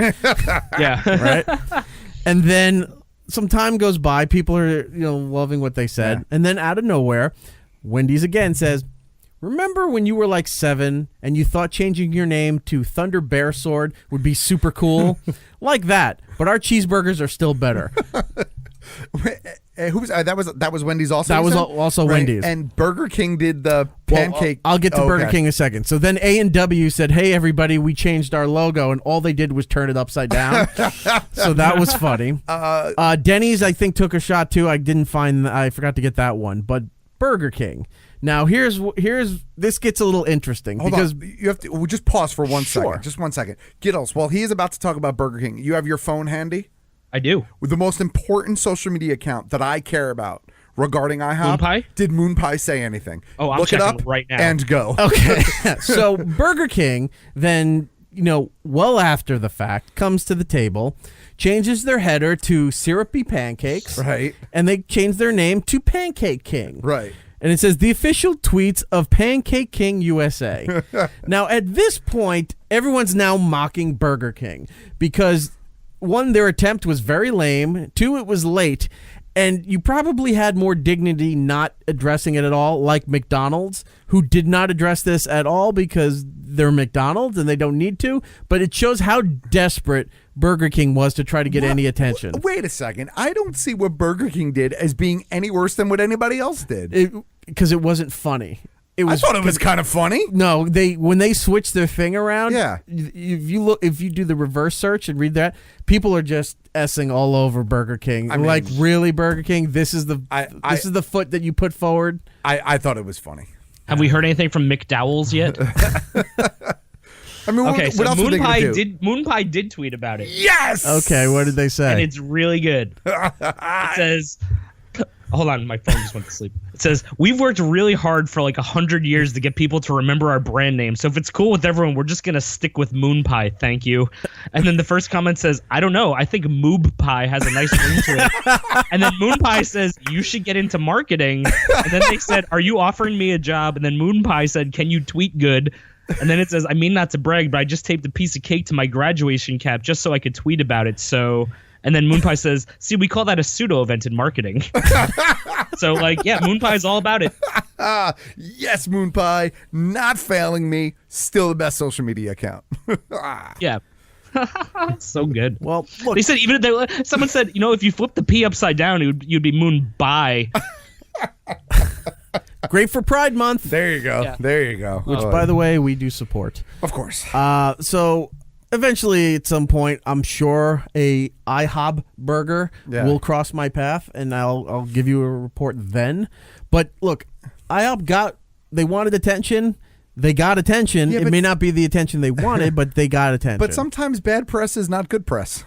Yeah. Right? And then some time goes by, people are loving what they said, and then out of nowhere, Wendy's again says, remember when you were like 7 and you thought changing your name to Thunder Bear Sword would be super cool? Like that, but our cheeseburgers are still better. That was Wendy's also? That was also right. Wendy's. And Burger King did the pancake. I'll get to Burger King in a second. So then A&W said, hey, everybody, we changed our logo, and all they did was turn it upside down. So that was funny. Denny's, I think, took a shot, too. I forgot to get that one. But Burger King. Now, here's this gets a little interesting. Hold because on. You have to just pause for 1 second. Just 1 second. Giddles, while he is about to talk about Burger King, you have your phone handy? I do. With the most important social media account that I care about regarding IHOP. Moonpie? Did Moonpie say anything? Oh, I'm Look it up right now. And go. Okay. So Burger King then, well after the fact, comes to the table, changes their header to Syrupy Pancakes. Right. And they change their name to Pancake King. Right. And it says, the official tweets of Pancake King USA. Now, at this point, everyone's now mocking Burger King because... 1, their attempt was very lame. 2, it was late. And you probably had more dignity not addressing it at all, like McDonald's, who did not address this at all because they're McDonald's and they don't need to. But it shows how desperate Burger King was to try to get any attention. Wait a second. I don't see what Burger King did as being any worse than what anybody else did. Because it wasn't funny. I thought it was kind of funny. No, when they switch their thing around, yeah. If you do the reverse search and read that, people are just essing all over Burger King. Like, really, Burger King? This is the foot that you put forward. I thought it was funny. Have we heard anything from McDowell's yet? I mean, okay, what else Moonpie did tweet about it. Yes. Okay, what did they say? And it's really good. It says, Hold on, my phone just went to sleep. It says, we've worked really hard for like 100 years to get people to remember our brand name. So if it's cool with everyone, we're just going to stick with Moon Pie. Thank you. And then the first comment says, I don't know. I think Moob Pie has a nice ring to it. And then Moon Pie says, you should get into marketing. And then they said, are you offering me a job? And then Moon Pie said, can you tweet good? And then it says, I mean, not to brag, but I just taped a piece of cake to my graduation cap just so I could tweet about it. So... And then Moon Pie says, see, we call that a pseudo event in marketing. So, like, yeah, Moon Pie is all about it. Yes, Moon Pie, not failing me. Still the best social media account. Yeah. So good. Well, look. They said, someone said, if you flip the P upside down, you'd be Moon Bye. Great for Pride Month. There you go. Yeah. There you go. Which, by the way, we do support. Of course. So... Eventually, at some point, I'm sure a IHOB burger will cross my path, and I'll give you a report then. But look, IHOB they wanted attention. They got attention. It may not be the attention they wanted, but they got attention. But sometimes bad press is not good press.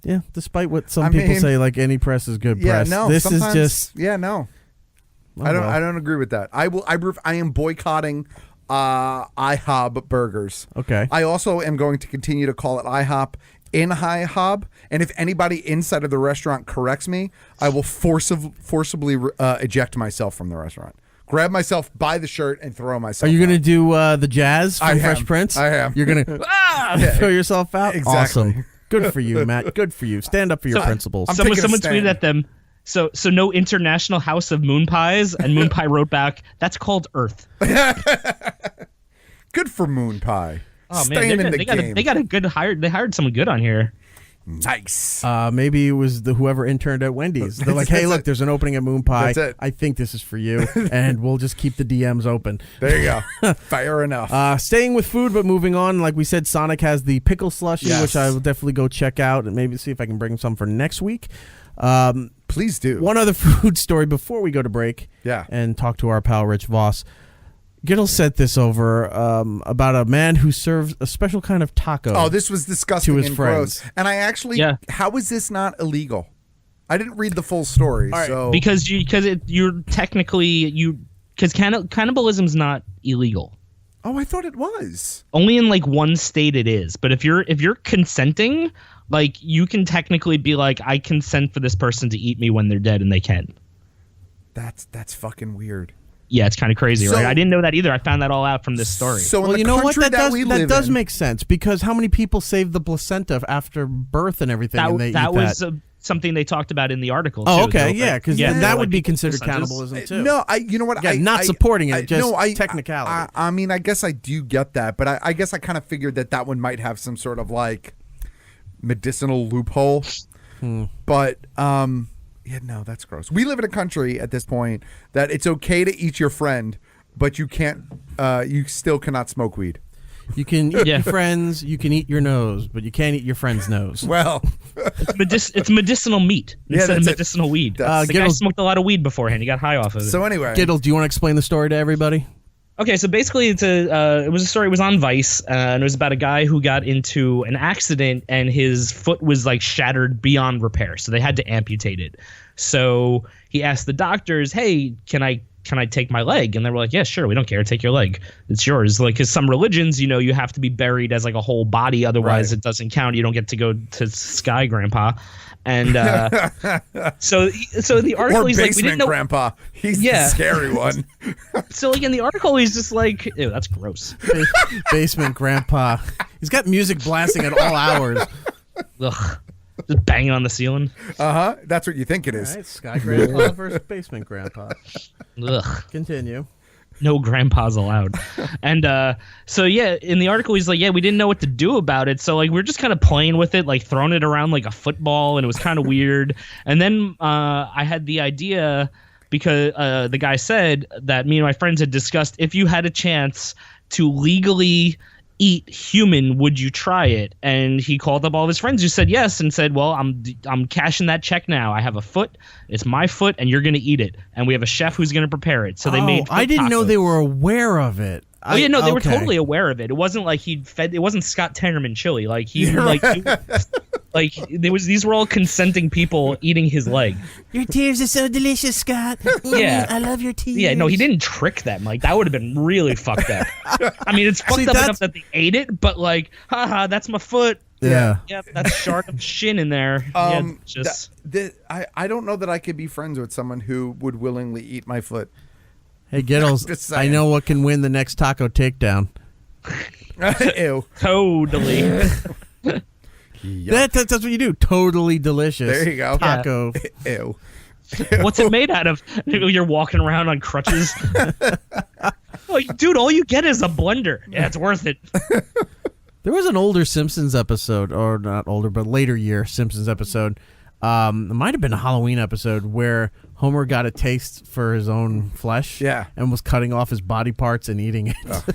Yeah, despite what some people say, like any press is good press. No, this is just no. I don't agree with that. I am boycotting IHOB burgers. Okay. I also am going to continue to call it IHOP in IHOB, and if anybody inside of the restaurant corrects me, I will forcibly eject myself from the restaurant. Grab myself by the shirt and throw myself. Are you going to do the jazz from Fresh Prince? I am. You're going to throw yourself out? Exactly. Awesome. Good for you, Matt. Good for you. Stand up for your principles. Someone tweeted at them, so no International House of Moon Pies, and Moon Pie wrote back, that's called Earth. Good for Moon Pie. Oh man, they got a good hire. They hired someone good on here. Nice. Maybe it was whoever interned at Wendy's. They're like, hey, look, there's an opening at Moon Pie. That's it. I think this is for you, and we'll just keep the DMs open. There you go. Fair enough. Staying with food, but moving on. Like we said, Sonic has the pickle slushie, which I will definitely go check out and maybe see if I can bring some for next week. Please do. One other food story before we go to break and talk to our pal Rich Voss. Giddle sent this over about a man who serves a special kind of taco. Oh, this was disgusting to his and friends. gross. And I actually, how is this not illegal? I didn't read the full story. Right. So because cannibalism's not illegal. Oh, I thought it was. Only in like one state it is. But if you're consenting, like you can technically be like, I consent for this person to eat me when they're dead, and they can. That's fucking weird. Yeah, it's kind of crazy, right? I didn't know that either. I found that all out from this story. So well, you know what? That does make sense, because how many people save the placenta after birth and everything? That was something they talked about in the article. Oh, too, okay, yeah, because that would be considered cannibalism too. No, you know what? Again, not supporting it, just technicality. I mean, I guess I do get that, but I guess I kind of figured that one might have some sort of like medicinal loophole. But yeah, no, that's gross. We live in a country at this point that it's okay to eat your friend, but you can't. You still cannot smoke weed. You can eat your friends. You can eat your nose, but you can't eat your friend's nose. Well, it's medicinal meat instead of medicinal weed. The guy smoked a lot of weed beforehand. He got high off of it. So anyway, Giddle, do you want to explain the story to everybody? Okay, so basically, it was a story. It was on Vice, and it was about a guy who got into an accident, and his foot was like shattered beyond repair, so they had to amputate it. So he asked the doctors, "Hey, can I take my leg?" And they were like, "Yeah, sure. We don't care. Take your leg. It's yours." Like, because some religions, you have to be buried as like a whole body, otherwise it doesn't count. You don't get to go to Sky Grandpa. And so the article, he's like, we didn't know. Grandpa. He's the scary one. So like in the article, he's just like, ew, that's gross. Basement Grandpa. He's got music blasting at all hours. Ugh. Just banging on the ceiling. That's what you think it is. All right, Sky Grandpa versus Basement Grandpa. Ugh. Continue. No grandpas allowed. And so yeah, in the article he's like, yeah, we didn't know what to do about it, so like we're just kind of playing with it, like throwing it around like a football, and it was kind of weird. And then I had the idea, because the guy said that me and my friends had discussed, if you had a chance to legally eat human, would you try it? And he called up all of his friends who said yes, and said, well, I'm cashing that check now. I have a foot, it's my foot, and you're gonna eat it, and we have a chef who's gonna prepare it. So they made I didn't know they were aware of it. Oh yeah, no, they were totally aware of it. It wasn't like he'd fed. It wasn't Scott Tenorman chili. Like these were all consenting people eating his leg. Your tears are so delicious, Scott. Yeah, I love your tears. Yeah, no, he didn't trick them. Like that would have been really fucked up. I mean, it's fucked up enough that they ate it, but like, haha, that's my foot. Yeah. Yep, that's a shard of shin in there. I don't know that I could be friends with someone who would willingly eat my foot. Hey, Giddles, I know what can win the next taco takedown. Ew. Totally. That's what you do. Totally delicious. There you go. Taco. Ew. What's it made out of? You're walking around on crutches. Like, dude, all you get is a blender. Yeah, it's worth it. There was an older Simpsons episode, or not older, but later year Simpsons episode. It might have been a Halloween episode where Homer got a taste for his own flesh, and was cutting off his body parts and eating it. Oh.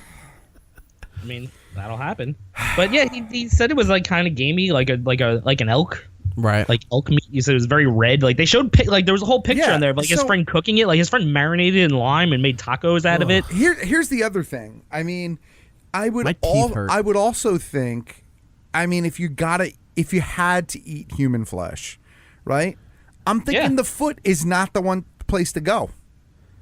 I mean, that'll happen. But yeah, he said it was like kind of gamey, like an elk, right? Like elk meat. He said it was very red. Like they showed, like there was a whole picture in there of like his friend cooking it. Like his friend marinated it in lime and made tacos out of it. Here's the other thing. I mean, I would also think, I mean, if you had to eat human flesh, right? I'm thinking the foot is not the one place to go.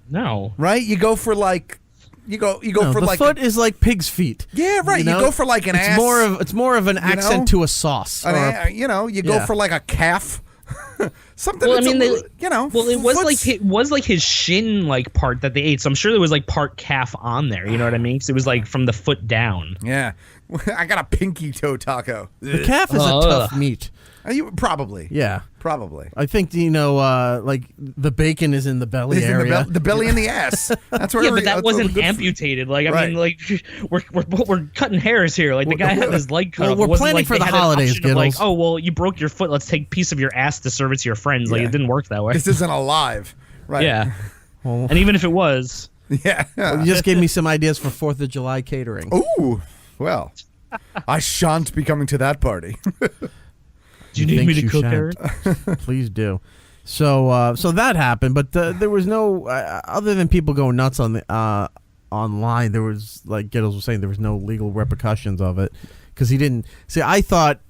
No. Right? You go for like the foot is like pig's feet. Yeah, right. You go for like an ass. It's more of an accent to a sauce. You go for like a calf. Something. Well, I mean, Well, it was like his shin like part that they ate. So I'm sure there was like part calf on there. You know what I mean? Because it was like from the foot down. Yeah, I got a pinky toe taco. The calf is a tough meat. Probably. Yeah. Probably. I think, like the bacon is in the belly area. The belly and the ass. That's where. Yeah, but that wasn't amputated. Like, I mean, like we're cutting hairs here. Like the guy had his leg cut off. We're planning like for the holidays, Giddles. Like, oh well, you broke your foot. Let's take a piece of your ass to serve it to your friends. Like it didn't work that way. This isn't alive, right? Yeah. And even if it was, yeah. You just gave me some ideas for 4th of July catering. Ooh, well, I shan't be coming to that party. Do you need me to cook, Eric? Please do. So that happened, but there was no other than people going nuts on the online. There was, like Giddles was saying, there was no legal repercussions of it because he didn't see. I thought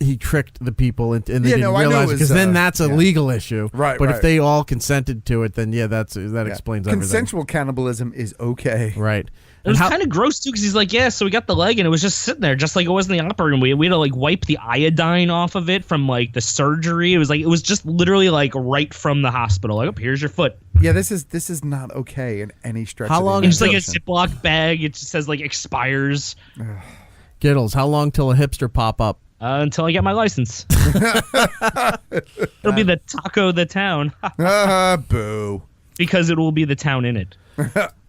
he tricked the people and they didn't realize it because then that's a legal issue. Right. But if they all consented to it, then that explains everything. Consensual cannibalism is okay. Right. It was kind of gross too, because he's like, yeah, so we got the leg and it was just sitting there, just like it was in the operating room. We had to like wipe the iodine off of it from like the surgery. It was just literally like right from the hospital. Like, oh, here's your foot. Yeah, this is not okay in any stretch. How long? It's like a Ziploc bag. It just says like expires. Giddles, how long till a hipster pop up? Until I get my license. It'll be the taco the town. Boo. Because it will be the town in it.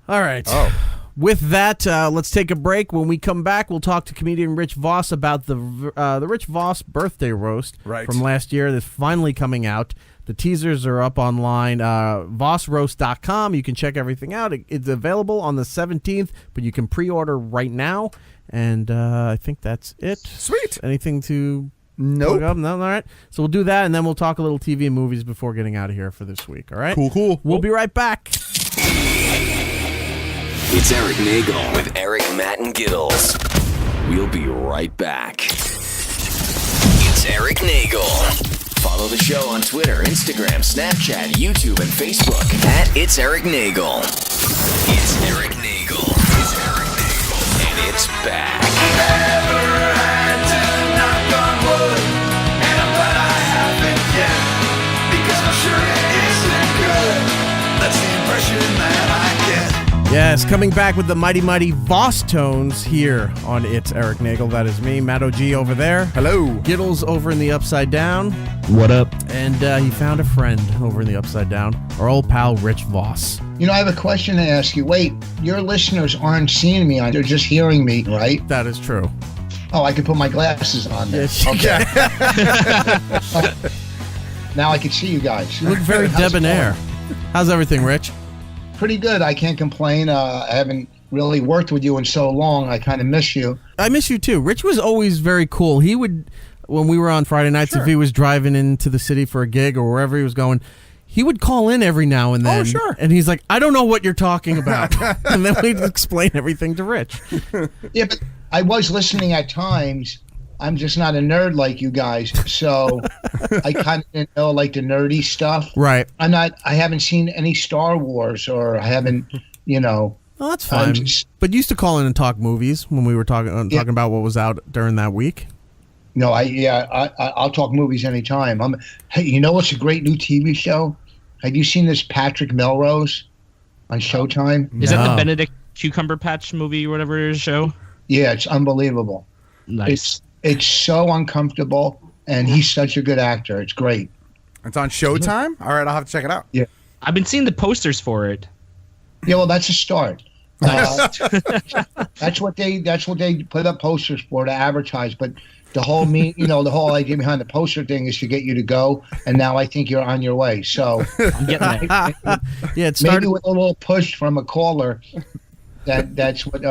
All right. Oh. With that, let's take a break. When we come back, we'll talk to comedian Rich Voss about the Rich Voss birthday roast from last year that's finally coming out. The teasers are up online, vossroast.com. You can check everything out. It's available on the 17th, but you can pre-order right now. And I think that's it. Sweet. Anything to... Nope. No, all right. So we'll do that, and then we'll talk a little TV and movies before getting out of here for this week, all right? Cool. We'll be right back. It's Erik Nagel with Eric, Matt, and Giddles. We'll be right back. It's Erik Nagel. Follow the show on Twitter, Instagram, Snapchat, YouTube, and Facebook at It's Erik Nagel. It's Erik Nagel. It's Erik Nagel. And it's back. Never had to knock on wood, and I'm glad I haven't yet, because I'm sure it isn't good. That's the impression that I get. Yes, coming back with the mighty, mighty Voss tones here on It's Erik Nagel. That is me, Matt O.G. over there. Hello. Giddles over in the Upside Down. What up? And he found a friend over in the Upside Down, our old pal Rich Voss. You know, I have a question to ask you. Wait, your listeners aren't seeing me. They're just hearing me, right? That is true. Oh, I can put my glasses on there. Yes, okay. Now I can see you guys. You look very debonair. How's everything, Rich? Pretty good. I can't complain. I haven't really worked with you in so long. I kind of miss you. I miss you too. Rich was always very cool. He would, when we were on Friday nights, if he was driving into the city for a gig or wherever he was going, he would call in every now and then. Oh, sure. And he's like, I don't know what you're talking about. And then we'd explain everything to Rich. Yeah, but I was listening at times. I'm just not a nerd like you guys, so I kind of didn't know like the nerdy stuff. Right. I haven't seen any Star Wars, or I haven't, Oh, that's fine. But you used to call in and talk movies when we were talking about what was out during that week. No, I'll talk movies anytime. Hey, you know what's a great new TV show? Have you seen this Patrick Melrose on Showtime? Is that the Benedict Cucumberpatch movie or whatever it is show? Yeah, it's unbelievable. Nice. It's so uncomfortable, and he's such a good actor. It's great. It's on Showtime? All right, I'll have to check it out. Yeah. I've been seeing the posters for it. Yeah, well, that's a start. That's what they put up posters for, to advertise. But the whole the whole idea behind the poster thing is to get you to go. And now I think you're on your way. So I'm getting it. Yeah, it started maybe with a little push from a caller. That's what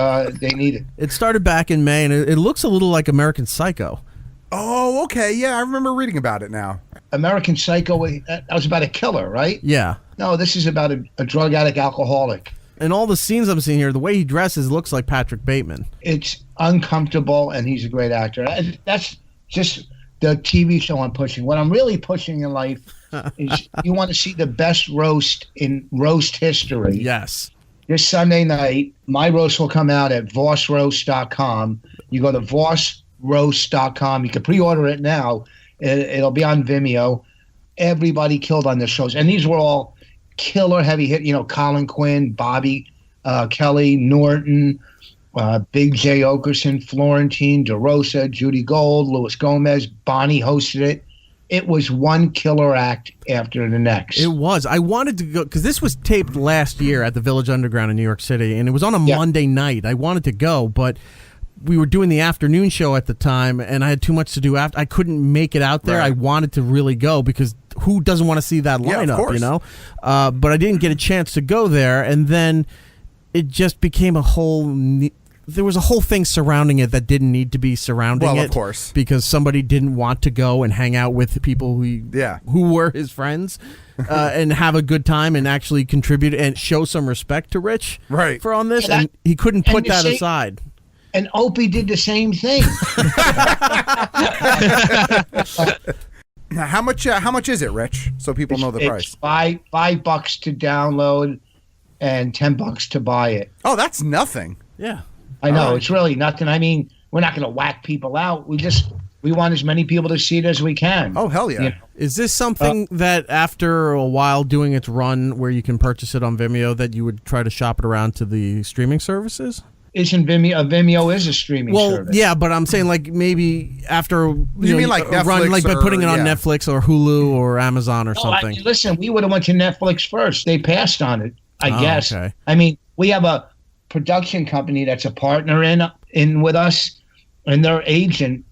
they needed. It started back in May, and it looks a little like American Psycho. Oh, okay. Yeah, I remember reading about it now. American Psycho, that was about a killer, right? Yeah. No, this is about a drug addict, alcoholic. And all the scenes I'm seeing here, the way he dresses looks like Patrick Bateman. It's uncomfortable, and he's a great actor. That's just the TV show I'm pushing. What I'm really pushing in life is you want to see the best roast in roast history. Yes. This Sunday night, my roast will come out at vossroast.com. You go to vossroast.com. You can pre-order it now. It'll be on Vimeo. Everybody killed on the shows. And these were all killer heavy hit. Colin Quinn, Bobby Kelly, Norton, Big J. Okerson, Florentine, DeRosa, Judy Gold, Luis Gomez. Bonnie hosted it. It was one killer act after the next. It was. I wanted to go, because this was taped last year at the Village Underground in New York City, and it was on a Monday night. I wanted to go, but we were doing the afternoon show at the time, and I had too much to do after. I couldn't make it out there. Right. I wanted to really go, because who doesn't want to see that lineup, But I didn't get a chance to go there, and then it just became a whole... There was a whole thing surrounding it that didn't need to be surrounding it. Well, of course. Because somebody didn't want to go and hang out with people who were his friends and have a good time and actually contribute and show some respect to Rich for on this. And he couldn't put that aside. And Opie did the same thing. Now, how much is it, Rich? So people know the price. $5 to download and $10 to buy it. Oh, that's nothing. Yeah. I know, it's really nothing. I mean, we're not going to whack people out. We want as many people to see it as we can. Oh, hell yeah. Is this something that after a while doing its run where you can purchase it on Vimeo that you would try to shop it around to the streaming services? Isn't Vimeo is a streaming service? Well, yeah, but I'm saying like maybe after you mean like Netflix run, like by putting it on Netflix or Hulu or Amazon or something. Listen, we would have went to Netflix first. They passed on it, I guess. Okay. I mean, we have a production company that's a partner in with us, and their agent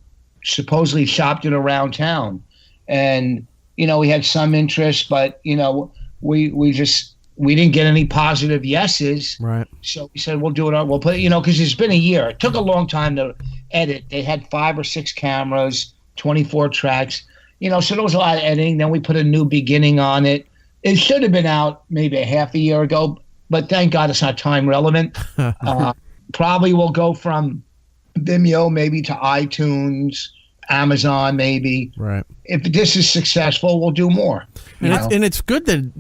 supposedly shopped it around town, and we had some interest, but we didn't get any positive yeses. Right. So we said we'll do it. We'll put because it's been a year. It took a long time to edit. They had 5 or 6 cameras, 24 tracks. So there was a lot of editing. Then we put a new beginning on it. It should have been out maybe a half a year ago. But thank God it's not time relevant. Probably will go from Vimeo maybe to iTunes, Amazon maybe. Right. If this is successful, we'll do more. And it's good that,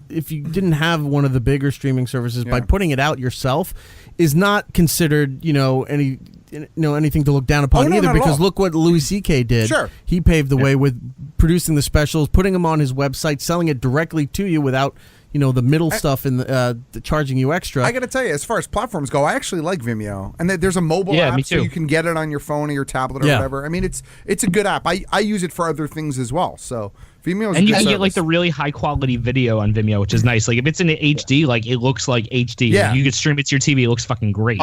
if you didn't have one of the bigger streaming services, by putting it out yourself is not considered, anything to look down upon either, because look what Louis C.K. did. Sure. He paved the way with producing the specials, putting them on his website, selling it directly to you without the middle stuff and the charging you extra. I got to tell you, as far as platforms go, I actually like Vimeo, and there's a mobile app, so you can get it on your phone or your tablet or whatever. I mean, it's a good app. I use it for other things as well. So Vimeo is and a you good can get service. like the really high quality video on Vimeo, which is nice. Like if it's in HD, like it looks like HD. Yeah. You could stream it to your TV. It looks fucking great.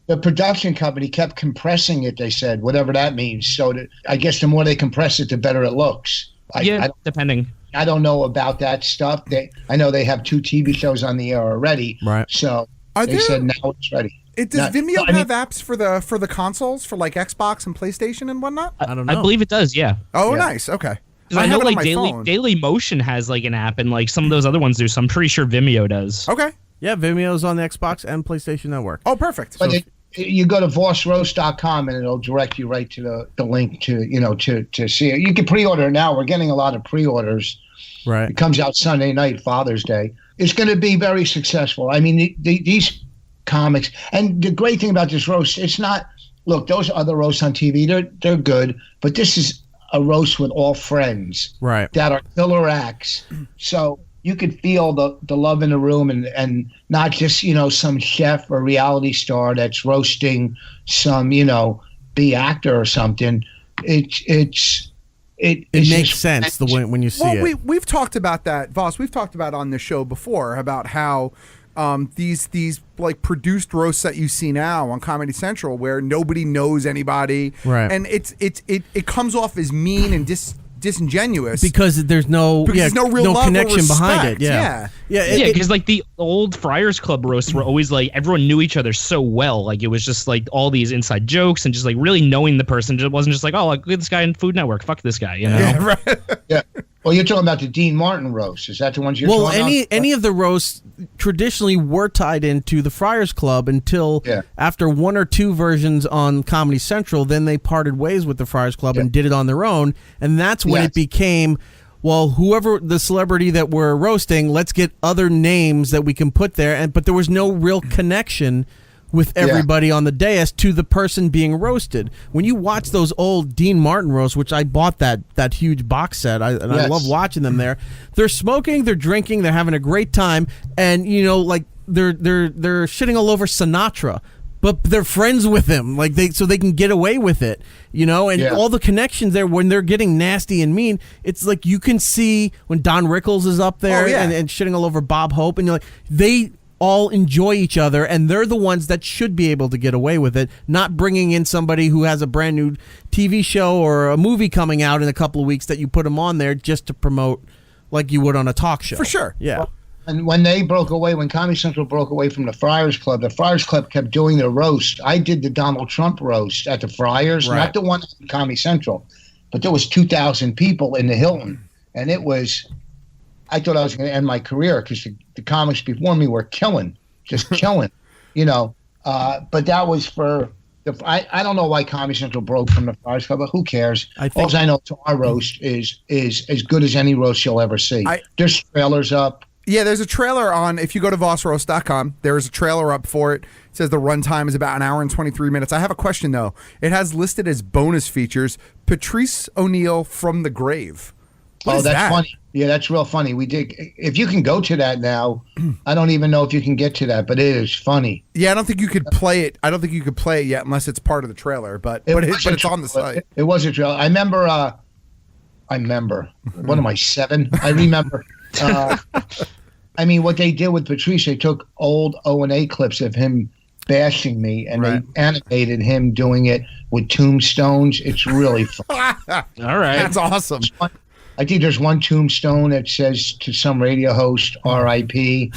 The production company kept compressing it. They said whatever that means. So I guess the more they compress it, the better it looks. Depending. I don't know about that stuff. I know they have 2 TV shows on the air already. Right. So they said now it's ready. Does Vimeo have apps for the consoles for like Xbox and PlayStation and whatnot? I don't know. I believe it does. Yeah. Oh, nice. Okay. I know have it on like my phone. Daily Motion has like an app, and like some of those other ones do. So I'm pretty sure Vimeo does. Okay. Yeah, Vimeo's on the Xbox and PlayStation Network. Oh, perfect. But you go to vossroast.com and it'll direct you right to the link to to see it. You can pre-order it now. We're getting a lot of pre-orders. Right. It comes out Sunday night, Father's Day. It's going to be very successful. I mean, these comics, and the great thing about this roast, it's not. Look, those other roasts on TV, they're good, but this is a roast with all friends, right? That are killer acts. So you could feel the love in the room, and not just some chef or reality star that's roasting some B actor or something. It makes sense when you see it. We've talked about that, Voss. We've talked about on the show before about how these like produced roasts that you see now on Comedy Central where nobody knows anybody, right? And it comes off as mean and disingenuous because there's no real connection behind it. Yeah. Because like the old Friars Club roasts were always like everyone knew each other so well. Like it was just like all these inside jokes and just like really knowing the person. It wasn't just like, oh, like look at this guy in Food Network. Fuck this guy, Yeah, right. Yeah. Well, you're talking about the Dean Martin roast. Is that the ones you're talking about? Any of the roasts traditionally were tied into the Friars Club until after one or two versions on Comedy Central. Then they parted ways with the Friars Club and did it on their own. And that's when it became, well, whoever the celebrity that we're roasting, let's get other names that we can put there. But there was no real connection with everybody on the dais to the person being roasted. When you watch those old Dean Martin roasts, which I bought that huge box set, I love watching them there. They're smoking, they're drinking, they're having a great time, and like they're shitting all over Sinatra, but they're friends with him, like so they can get away with it, and all the connections there when they're getting nasty and mean. It's like you can see when Don Rickles is up there and shitting all over Bob Hope, and you're like they all enjoy each other, and they're the ones that should be able to get away with it, not bringing in somebody who has a brand new TV show or a movie coming out in a couple of weeks that you put them on there just to promote like you would on a talk show. For sure. Yeah. Well, and when they broke away, when Comedy Central broke away from the Friars Club kept doing their roast. I did the Donald Trump roast at the Friars, not the one on Comedy Central, but there was 2,000 people in the Hilton, and it was, I thought I was going to end my career because the comics before me were just killing, but that was for I don't know why Comedy Central broke from the Friars Club, but who cares? All I know to our roast is as good as any roast you'll ever see. There's trailers up. Yeah, there's a trailer on, if you go to vossroast.com, there's a trailer up for it. It says the runtime is about an hour and 23 minutes. I have a question, though. It has listed as bonus features, Patrice O'Neill from the Grave. What is that's funny. Yeah, that's real funny. We did. If you can go to that now, I don't even know if you can get to that, but it is funny. Yeah, I don't think you could play it. I don't think you could play it yet unless it's part of the trailer. But it's on the site. It was a trailer. I remember. What am I, 7? I remember. I mean, what they did with Patrice, they took old O&A clips of him bashing me, and they animated him doing it with tombstones. It's really fun. All right, that's awesome. I think there's one tombstone that says to some radio host, R.I.P.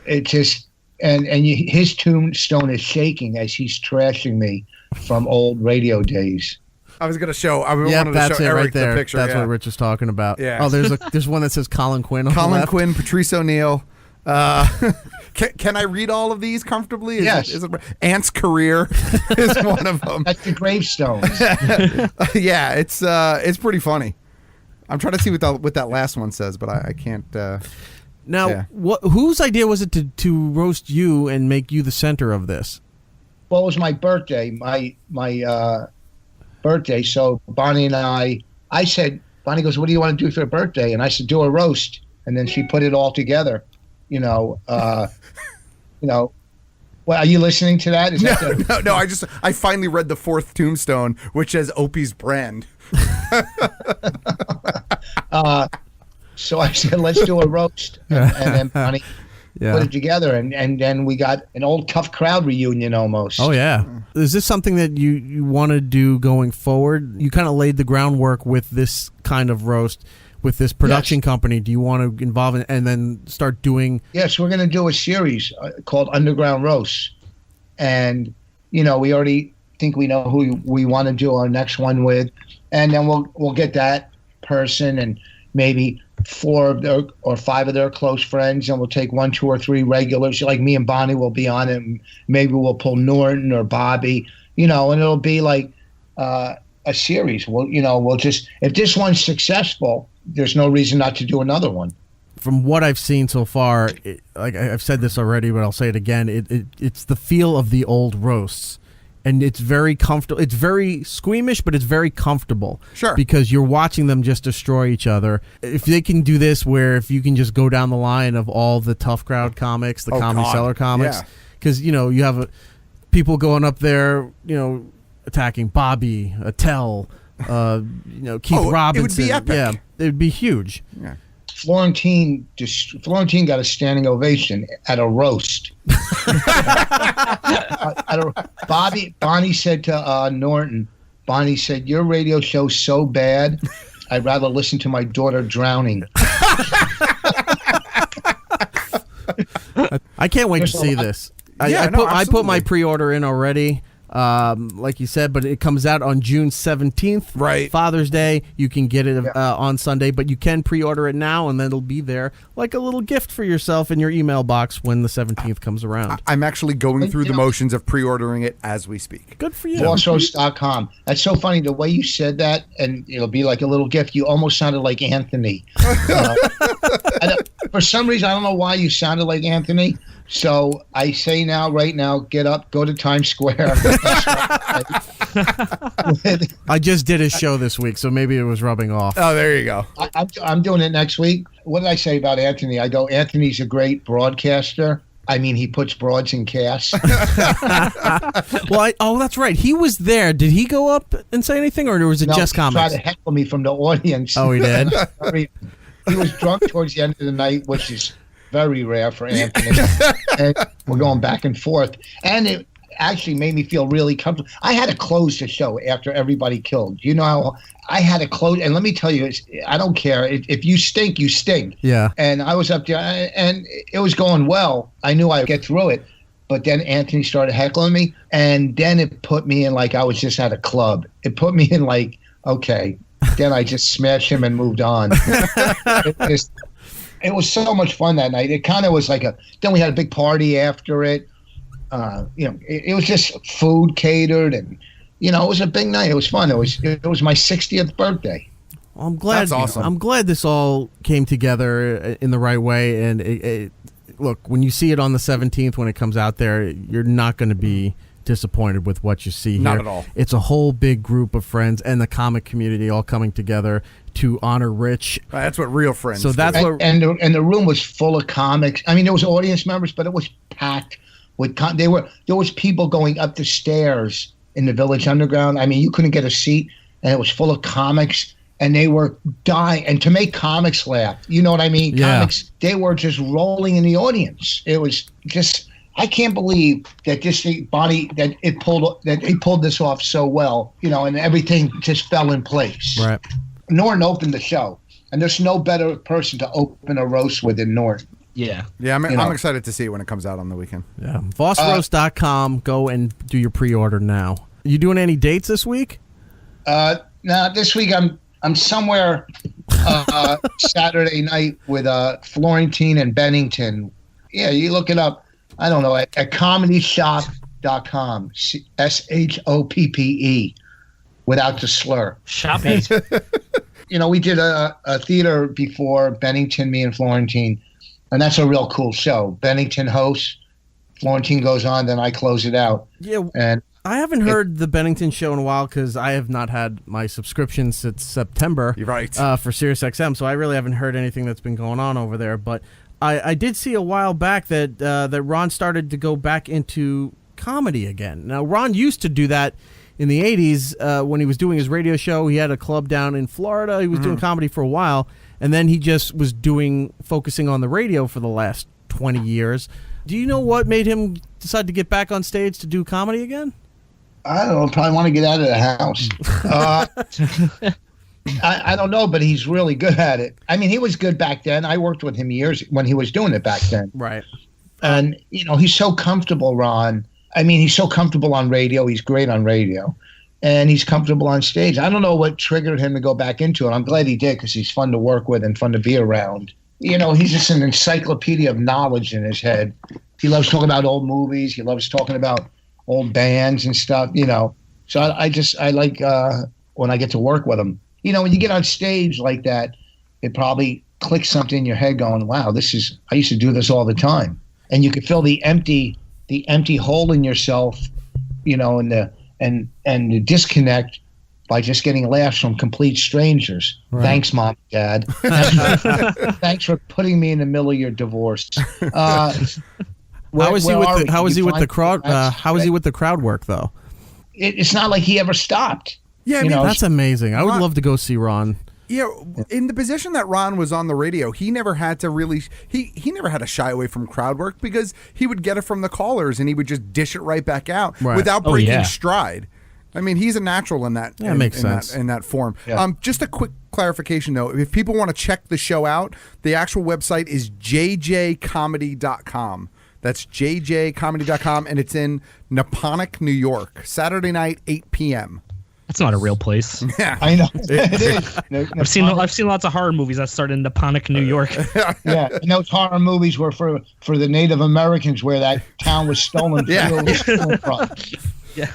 It just his tombstone is shaking as he's trashing me from old radio days. I was going to show. I wanted to show Eric the picture. That's what Rich was talking about. Yeah. Oh, there's one that says Colin Quinn. On Colin the left. Quinn, Patrice O'Neill. Can I read all of these comfortably? Yes. Ant's career is one of them. That's the gravestones. Yeah, it's pretty funny. I'm trying to see what that last one says, but I can't. Now, whose idea was it to roast you and make you the center of this? Well, it was my birthday. My birthday. So Bonnie and I said, Bonnie goes, "What do you want to do for your birthday?" And I said, "Do a roast." And then she put it all together. Well, are you listening to that? No. I finally read the 4th tombstone, which says Opie's brand. So I said, let's do a roast. And then Bonnie put it together. And then we got an old tough crowd reunion almost. Oh, yeah. Is this something that you want to do going forward? You kind of laid the groundwork with this kind of roast. With this production company, do you want to involve it and then start doing? Yes, we're going to do a series called Underground Roasts. And, we already think we know who we want to do our next one with, and then we'll get that person and maybe 4 of their or 5 of their close friends, and we'll take 1, 2, or 3 regulars. Like me and Bonnie will be on it. And maybe we'll pull Norton or Bobby, and it'll be like a series. We'll just, if this one's successful, there's no reason not to do another one. From what I've seen so far, like I've said this already, but I'll say it again. It's the feel of the old roasts. And it's very comfortable. It's very squeamish, but it's very comfortable. Sure. Because you're watching them just destroy each other. If they can do this, where if you can just go down the line of all the tough crowd comics, the Comedy Cellar comics, because you have people going up there, attacking Bobby, Attell, Keith Robinson. It would be epic. Yeah, it would be huge. Yeah. Florentine got a standing ovation at a roast. Bonnie said to Norton, Bonnie said, "Your radio show's so bad, I'd rather listen to my daughter drowning." I can't wait to see this. I put my pre-order in already. Like you said, but it comes out on June 17th, right? Father's Day. You can get it on Sunday, but you can pre-order it now, and then it'll be there like a little gift for yourself in your email box when the 17th comes around. I'm actually going through the motions of pre-ordering it as we speak. Good for you. Bossroast.com. That's so funny the way you said that, and it'll be like a little gift. You almost sounded like Anthony. For some reason, I don't know why you sounded like Anthony. So I say right now, get up, go to Times Square. I just did his show this week, so maybe it was rubbing off. Oh, there you go. I'm doing it next week. What did I say about Anthony? I go, Anthony's a great broadcaster. I mean, he puts broads in casts. Well, that's right. He was there. Did he go up and say anything, or was it just comics? He tried to heckle me from the audience. Oh, he did? He was drunk towards the end of the night, which is very rare for Anthony. And we're going back and forth. And it actually made me feel really comfortable. I had to close the show after everybody killed. I had to close. And let me tell you, I don't care. If you stink, you stink. Yeah. And I was up there, and it was going well. I knew I'd get through it. But then Anthony started heckling me. And then it put me in like I was just at a club. It put me in like, okay. Then I just smashed him and moved on. It was so much fun that night. It kind of was like then we had a big party after it. It was just food catered, and it was a big night. It was fun. It was my 60th birthday. Well, I'm glad. That's awesome. I'm glad this all came together in the right way. And look, when you see it on the 17th when it comes out there, you're not going to be disappointed with what you see here. Not at all. It's a whole big group of friends and the comic community all coming together to honor Rich. That's what real friends do. And the room was full of comics. I mean, there was audience members, but it was packed with there was people going up the stairs in the Village Underground. I mean, you couldn't get a seat, and it was full of comics, and they were dying. And to make comics laugh, you know what I mean? Yeah. Comics, they were just rolling in the audience. It was just, I can't believe that he pulled this off so well, and everything just fell in place. Right. Norton opened the show, and there's no better person to open a roast with than Norton. Yeah. Yeah, I'm excited to see it when it comes out on the weekend. Yeah. Vossroast.com. Go and do your pre-order now. You doing any dates this week? Now this week I'm somewhere Saturday night with Florentine and Bennington. Yeah, you look it up. I don't know, at comedyshop.com. SHOPPE without the slur. Shopping. We did a theater before, Bennington, me and Florentine, and that's a real cool show. Bennington hosts, Florentine goes on, then I close it out. Yeah. And I haven't heard the Bennington show in a while because I have not had my subscription since September. You're right. For SiriusXM, so I really haven't heard anything that's been going on over there. But I did see a while back that Ron started to go back into comedy again. Now, Ron used to do that in the 80s when he was doing his radio show. He had a club down in Florida. He was doing comedy for a while, and then he just was focusing on the radio for the last 20 years. Do you know what made him decide to get back on stage to do comedy again? I don't know. Probably want to get out of the house. I don't know, but he's really good at it. I mean, he was good back then. I worked with him years when he was doing it back then. Right. And, he's so comfortable, Ron. I mean, he's so comfortable on radio. He's great on radio. And he's comfortable on stage. I don't know what triggered him to go back into it. I'm glad he did because he's fun to work with and fun to be around. You know, he's just an encyclopedia of knowledge in his head. He loves talking about old movies. He loves talking about old bands and stuff, you know. So I like when I get to work with him. You know, when you get on stage like that, it probably clicks something in your head going, wow, I used to do this all the time. And you could fill the empty hole in yourself, you know, and the disconnect by just getting laughs from complete strangers. Right. Thanks, Mom, Dad. Thanks for putting me in the middle of your divorce. How is he with the crowd? How is he with the crowd work though? It's not like he ever stopped. Yeah, I mean, that's amazing. I would love to go see Ron. Yeah, in the position that Ron was on the radio, he never had to really he never had to shy away from crowd work because he would get it from the callers and he would just dish it right back out without breaking stride. I mean, he's a natural in that. Yeah, makes sense in that form. Yeah. Just a quick clarification though, if people want to check the show out, the actual website is jjcomedy.com. That's jjcomedy.com, and it's in Naponic, New York, Saturday night, 8 p.m. That's not a real place. Yeah, I know. It is. I've seen lots of horror movies that start in Naponic, New York. Yeah, and those horror movies were for the Native Americans where that town was stolen. Yeah,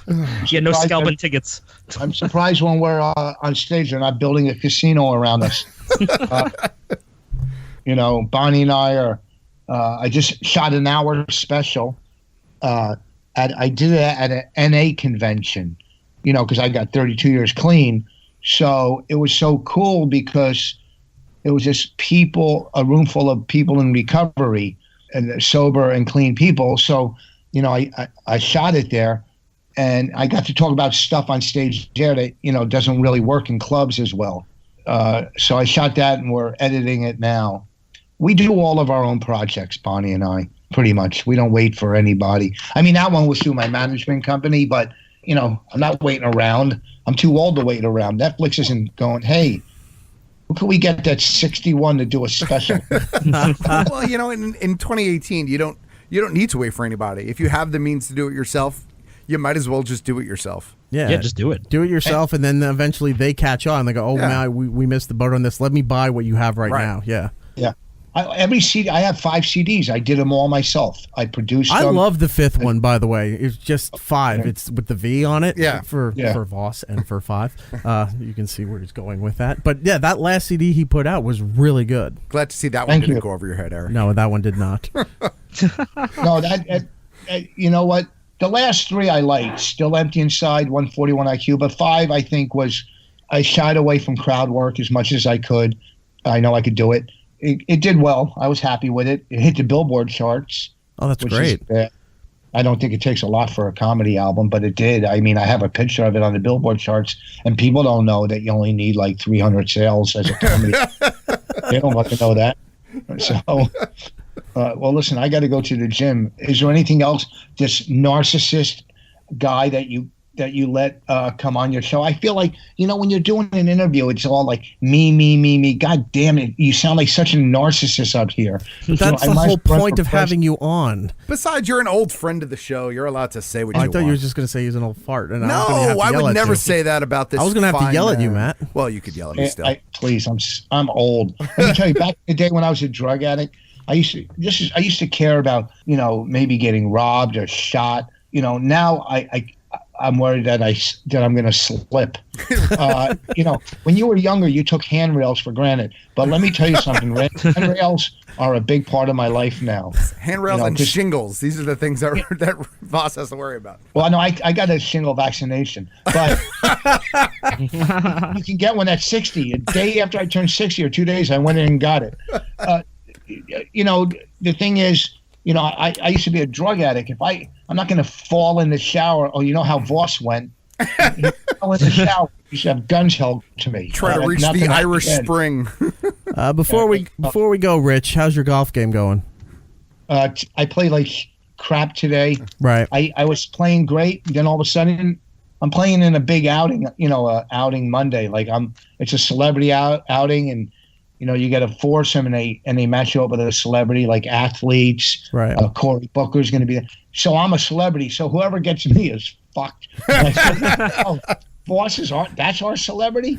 no scalping tickets. I'm surprised when we're on stage they're not building a casino around us. You know, Bonnie and I are. I just shot an hour special. I did it at an NA convention. You know, because I got 32 years clean. So it was so cool because it was just a room full of people in recovery and sober and clean people. So, you know, I shot it there and I got to talk about stuff on stage there that, you know, doesn't really work in clubs as well. So I shot that and we're editing it now. We do all of our own projects, Bonnie and I, pretty much. We don't wait for anybody. I mean, that one was through my management company, but you know, I'm not waiting around. I'm too old to wait around. Netflix isn't going, hey, who can we get that's 61 to do a special? Well, you know, in 2018, you don't need to wait for anybody. If you have the means to do it yourself, you might as well just do it yourself. Yeah, just do it. Do it yourself, and then eventually they catch on. They go, oh, man, we missed the boat on this. Let me buy what you have right now. Yeah. Yeah. Every CD, I have 5 CDs. I did them all myself. I produced them. I love the 5th one, by the way. It's just 5. It's with the V on it. Yeah. For Voss and for 5. You can see where he's going with that. But yeah, that last CD he put out was really good. Glad to see that one didn't go over your head, Eric. No, that one did not. No, you know what? The last 3 I liked. Still Empty Inside, 141 IQ. But 5, I think, I shied away from crowd work as much as I could. I know I could do it. It did well. I was happy with it. It hit the Billboard charts. Oh, that's great. I don't think it takes a lot for a comedy album, but it did. I mean, I have a picture of it on the Billboard charts, and people don't know that you only need like 300 sales as a comedy. They don't want to know that. So, well, listen, I got to go to the gym. Is there anything else, this narcissist guy that you let come on your show? I feel like, you know, when you're doing an interview, it's all like me. God damn it. You sound like such a narcissist up here. That's the whole point of having you on. Besides, you're an old friend of the show. You're allowed to say what you want. I thought you were just going to say he's an old fart. And no, I would never say that about this. I was going to have to yell at you, Matt. Well, you could yell at me still. Please, I'm old. Let me tell you, back in the day when I was a drug addict, I used to care about, you know, maybe getting robbed or shot. You know, now I'm worried that I'm going to slip. You know, when you were younger, you took handrails for granted. But let me tell you something, handrails are a big part of my life now. Handrails and shingles. These are the things that Voss has to worry about. Well, no, I got a shingle vaccination. But you can get one at 60. A day after I turned 60 or 2 days, I went in and got it. You know, the thing is, you know, I used to be a drug addict. I'm not going to fall in the shower. Oh, you know how Voss went? He fell in the shower. He used to have guns held to me. Try to reach the Irish Spring. Before we go, Rich, how's your golf game going? I played like crap today. Right. I was playing great. Then all of a sudden, I'm playing in a big outing. You know, outing Monday. Like it's a celebrity outing, and you got to force them, and they match you up with a celebrity like athletes. Right. Cory Booker's going to be there. So I'm a celebrity. So whoever gets me is fucked. Voss that's our celebrity.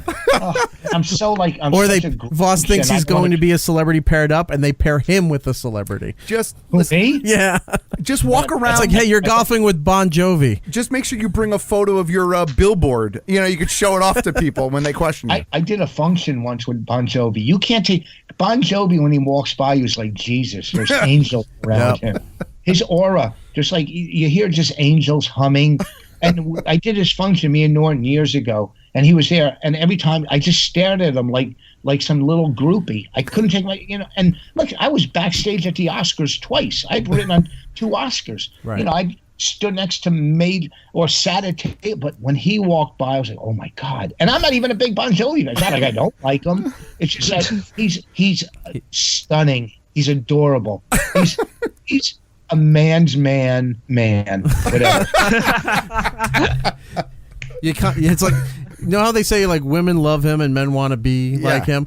I'm so like I'm. Or such Voss thinks he's going to be a celebrity paired up, and they pair him with a celebrity. Me? Yeah. Just walk around. It's like, hey, you're golfing with Bon Jovi. Just make sure you bring a photo of your billboard. You could show it off to people when they question you. I did a function once with Bon Jovi. You can't take Bon Jovi when he walks by you is like Jesus. There's angels around him. His aura, just like you hear just angels humming. And I did this function, me and Norton, years ago, and he was there. And every time I just stared at him like some little groupie. I couldn't take and look, I was backstage at the Oscars twice. I've written on 2 Oscars. Right. I stood next to sat at table, but when he walked by, I was like, oh my God. And I'm not even a big Bon Jovi guy. It's not like I don't like him. It's just that he's stunning. He's adorable. He's a man's man, whatever. You can't. It's like, how they say like women love him and men want to be like him.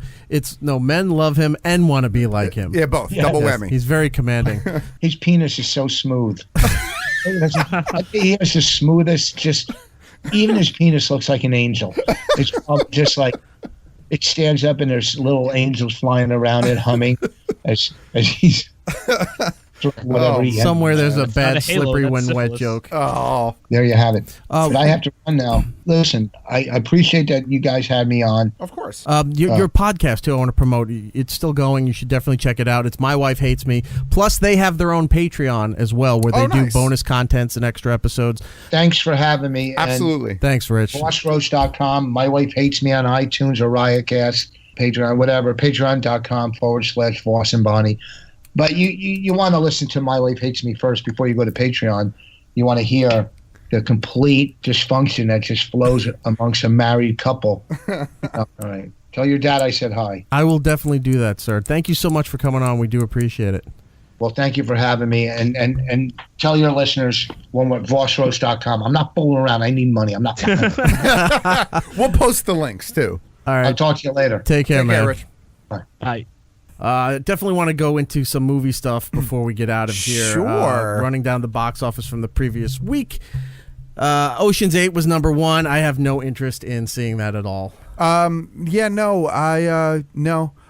Men love him and want to be like him. Yeah, both. Double whammy. He's very commanding. His penis is so smooth. He has the smoothest. Even his penis looks like an angel. It's just like it stands up and there's little angels flying around it humming as he's. Somewhere there's a bad slippery when wet joke. Oh, there you have it. But I have to run now. Listen, I appreciate that you guys had me on. Of course. Your podcast too, I want to promote. It's still going. You should definitely check it out. It's My Wife Hates Me. Plus, they have their own Patreon as well, where they do bonus contents and extra episodes. Thanks for having me. Absolutely. Thanks, Rich. VossRoast.com. My Wife Hates Me on iTunes or Riotcast, Patreon, whatever. Patreon.com/Voss and Bonnie. But you want to listen to My Wife Hates Me first before you go to Patreon. You want to hear the complete dysfunction that just flows amongst a married couple. All right. Tell your dad I said hi. I will definitely do that, sir. Thank you so much for coming on. We do appreciate it. Well, thank you for having me. And tell your listeners VossRoast.com. I'm not fooling around. I need money. I'm not. We'll post the links, too. All right. I'll talk to you later. Take care, man. Rich. Bye. Definitely want to go into some movie stuff before we get out of here. Sure. Running down the box office from the previous week. Ocean's 8 was number 1. I have no interest in seeing that at all. No.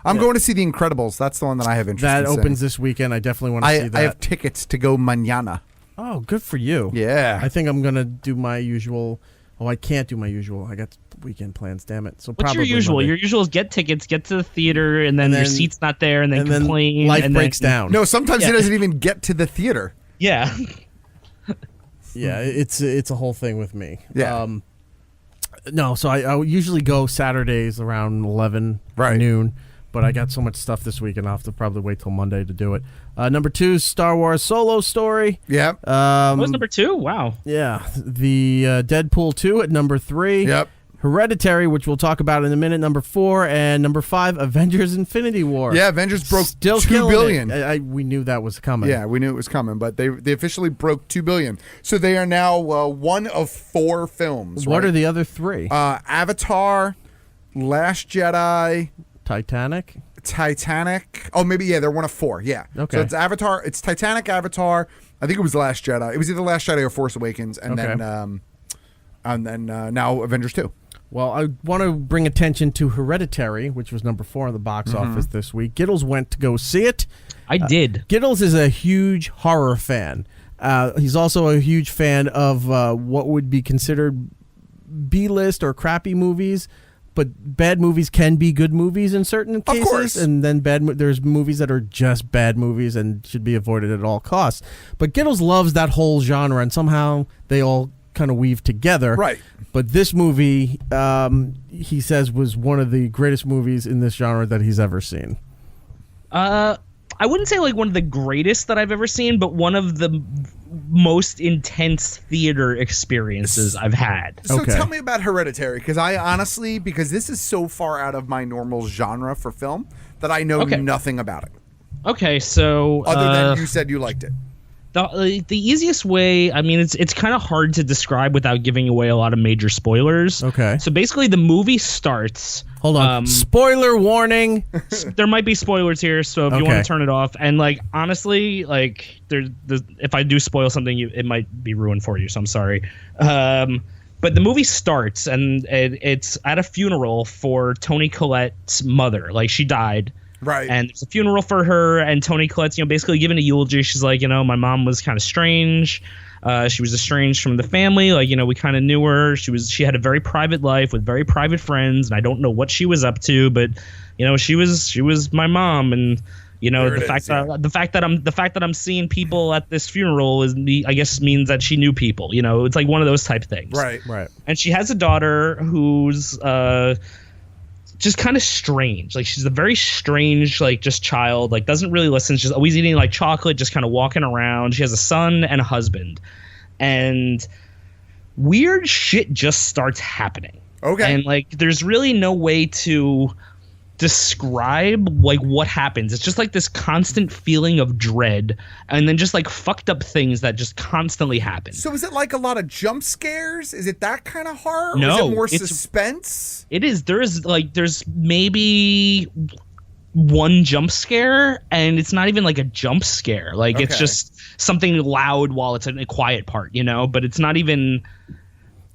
I'm going to see The Incredibles. That's the one that I have interest in. That opens this weekend. I definitely want to see that. I have tickets to go mañana. Oh, good for you. Yeah. I think I'm going to do my usual. Oh, I can't do my usual. I got weekend plans, damn it. So what's your usual? Monday. Your usual is get tickets, get to the theater, and then your seat's not there, and then complain. Life breaks down. No, sometimes it doesn't even get to the theater. Yeah. Yeah, it's a whole thing with me. Yeah. No, so I usually go Saturdays around 11 noon, but I got so much stuff this week, and I'll have to probably wait till Monday to do it. Number 2, Star Wars Solo Story. Yep. What was number 2? Wow. Yeah. The Deadpool 2 at number 3. Yep. Hereditary, which we'll talk about in a minute, number 4, and number 5, Avengers Infinity War. Yeah, Avengers broke Still $2 billion. We knew that was coming. Yeah, we knew it was coming, but they officially broke $2 billion. So they are now one of 4 films. What are the other 3? Avatar, Last Jedi, Titanic. Oh, maybe, they're one of 4. Yeah. Okay. So it's Avatar. It's Titanic, Avatar. I think it was Last Jedi. It was either Last Jedi or Force Awakens, and then now Avengers 2. Well, I want to bring attention to Hereditary, which was number 4 on the box office this week. Giddles went to go see it. I did. Giddles is a huge horror fan. He's also a huge fan of what would be considered B-list or crappy movies, but bad movies can be good movies in certain cases. Of course. And then there's movies that are just bad movies and should be avoided at all costs. But Giddles loves that whole genre, and somehow they all kind of weave together. Right. But this movie, he says, was one of the greatest movies in this genre that he's ever seen. I wouldn't say like one of the greatest that I've ever seen, but one of the most intense theater experiences I've had. So tell me about Hereditary, because I honestly, because this is so far out of my normal genre for film that I know nothing about it. Okay, so other than you said you liked it. The easiest way, I mean, it's kind of hard to describe without giving away a lot of major spoilers. Okay. So basically, the movie starts Hold on. Spoiler warning. There might be spoilers here, so if you want to turn it off. And like honestly, like if I do spoil something, it might be ruined for you. So I'm sorry. But the movie starts and it's at a funeral for Toni Collette's mother. Like she died. Right. And there's a funeral for her, and Toni Collette's, basically giving a eulogy. She's like, my mom was kind of strange. She was estranged from the family. Like, we kind of knew her. She had a very private life with very private friends, and I don't know what she was up to, but she was my mom. And the fact that I'm seeing people at this funeral I guess means that she knew people. It's like one of those type things. Right. And she has a daughter who's just kind of strange. Like she's a very strange, like just child, like doesn't really listen. She's always eating like chocolate, just kind of walking around. She has a son and a husband, and weird shit just starts happening. Okay. And like, there's really no way to describe like what happens. It's just like this constant feeling of dread, and then just like fucked up things that just constantly happen. So is it like a lot of jump scares? Is it that kind of horror? No, or is it more suspense? It is. There's maybe one jump scare, and it's not even like a jump scare. Like it's just something loud while it's in a quiet part, but it's not even.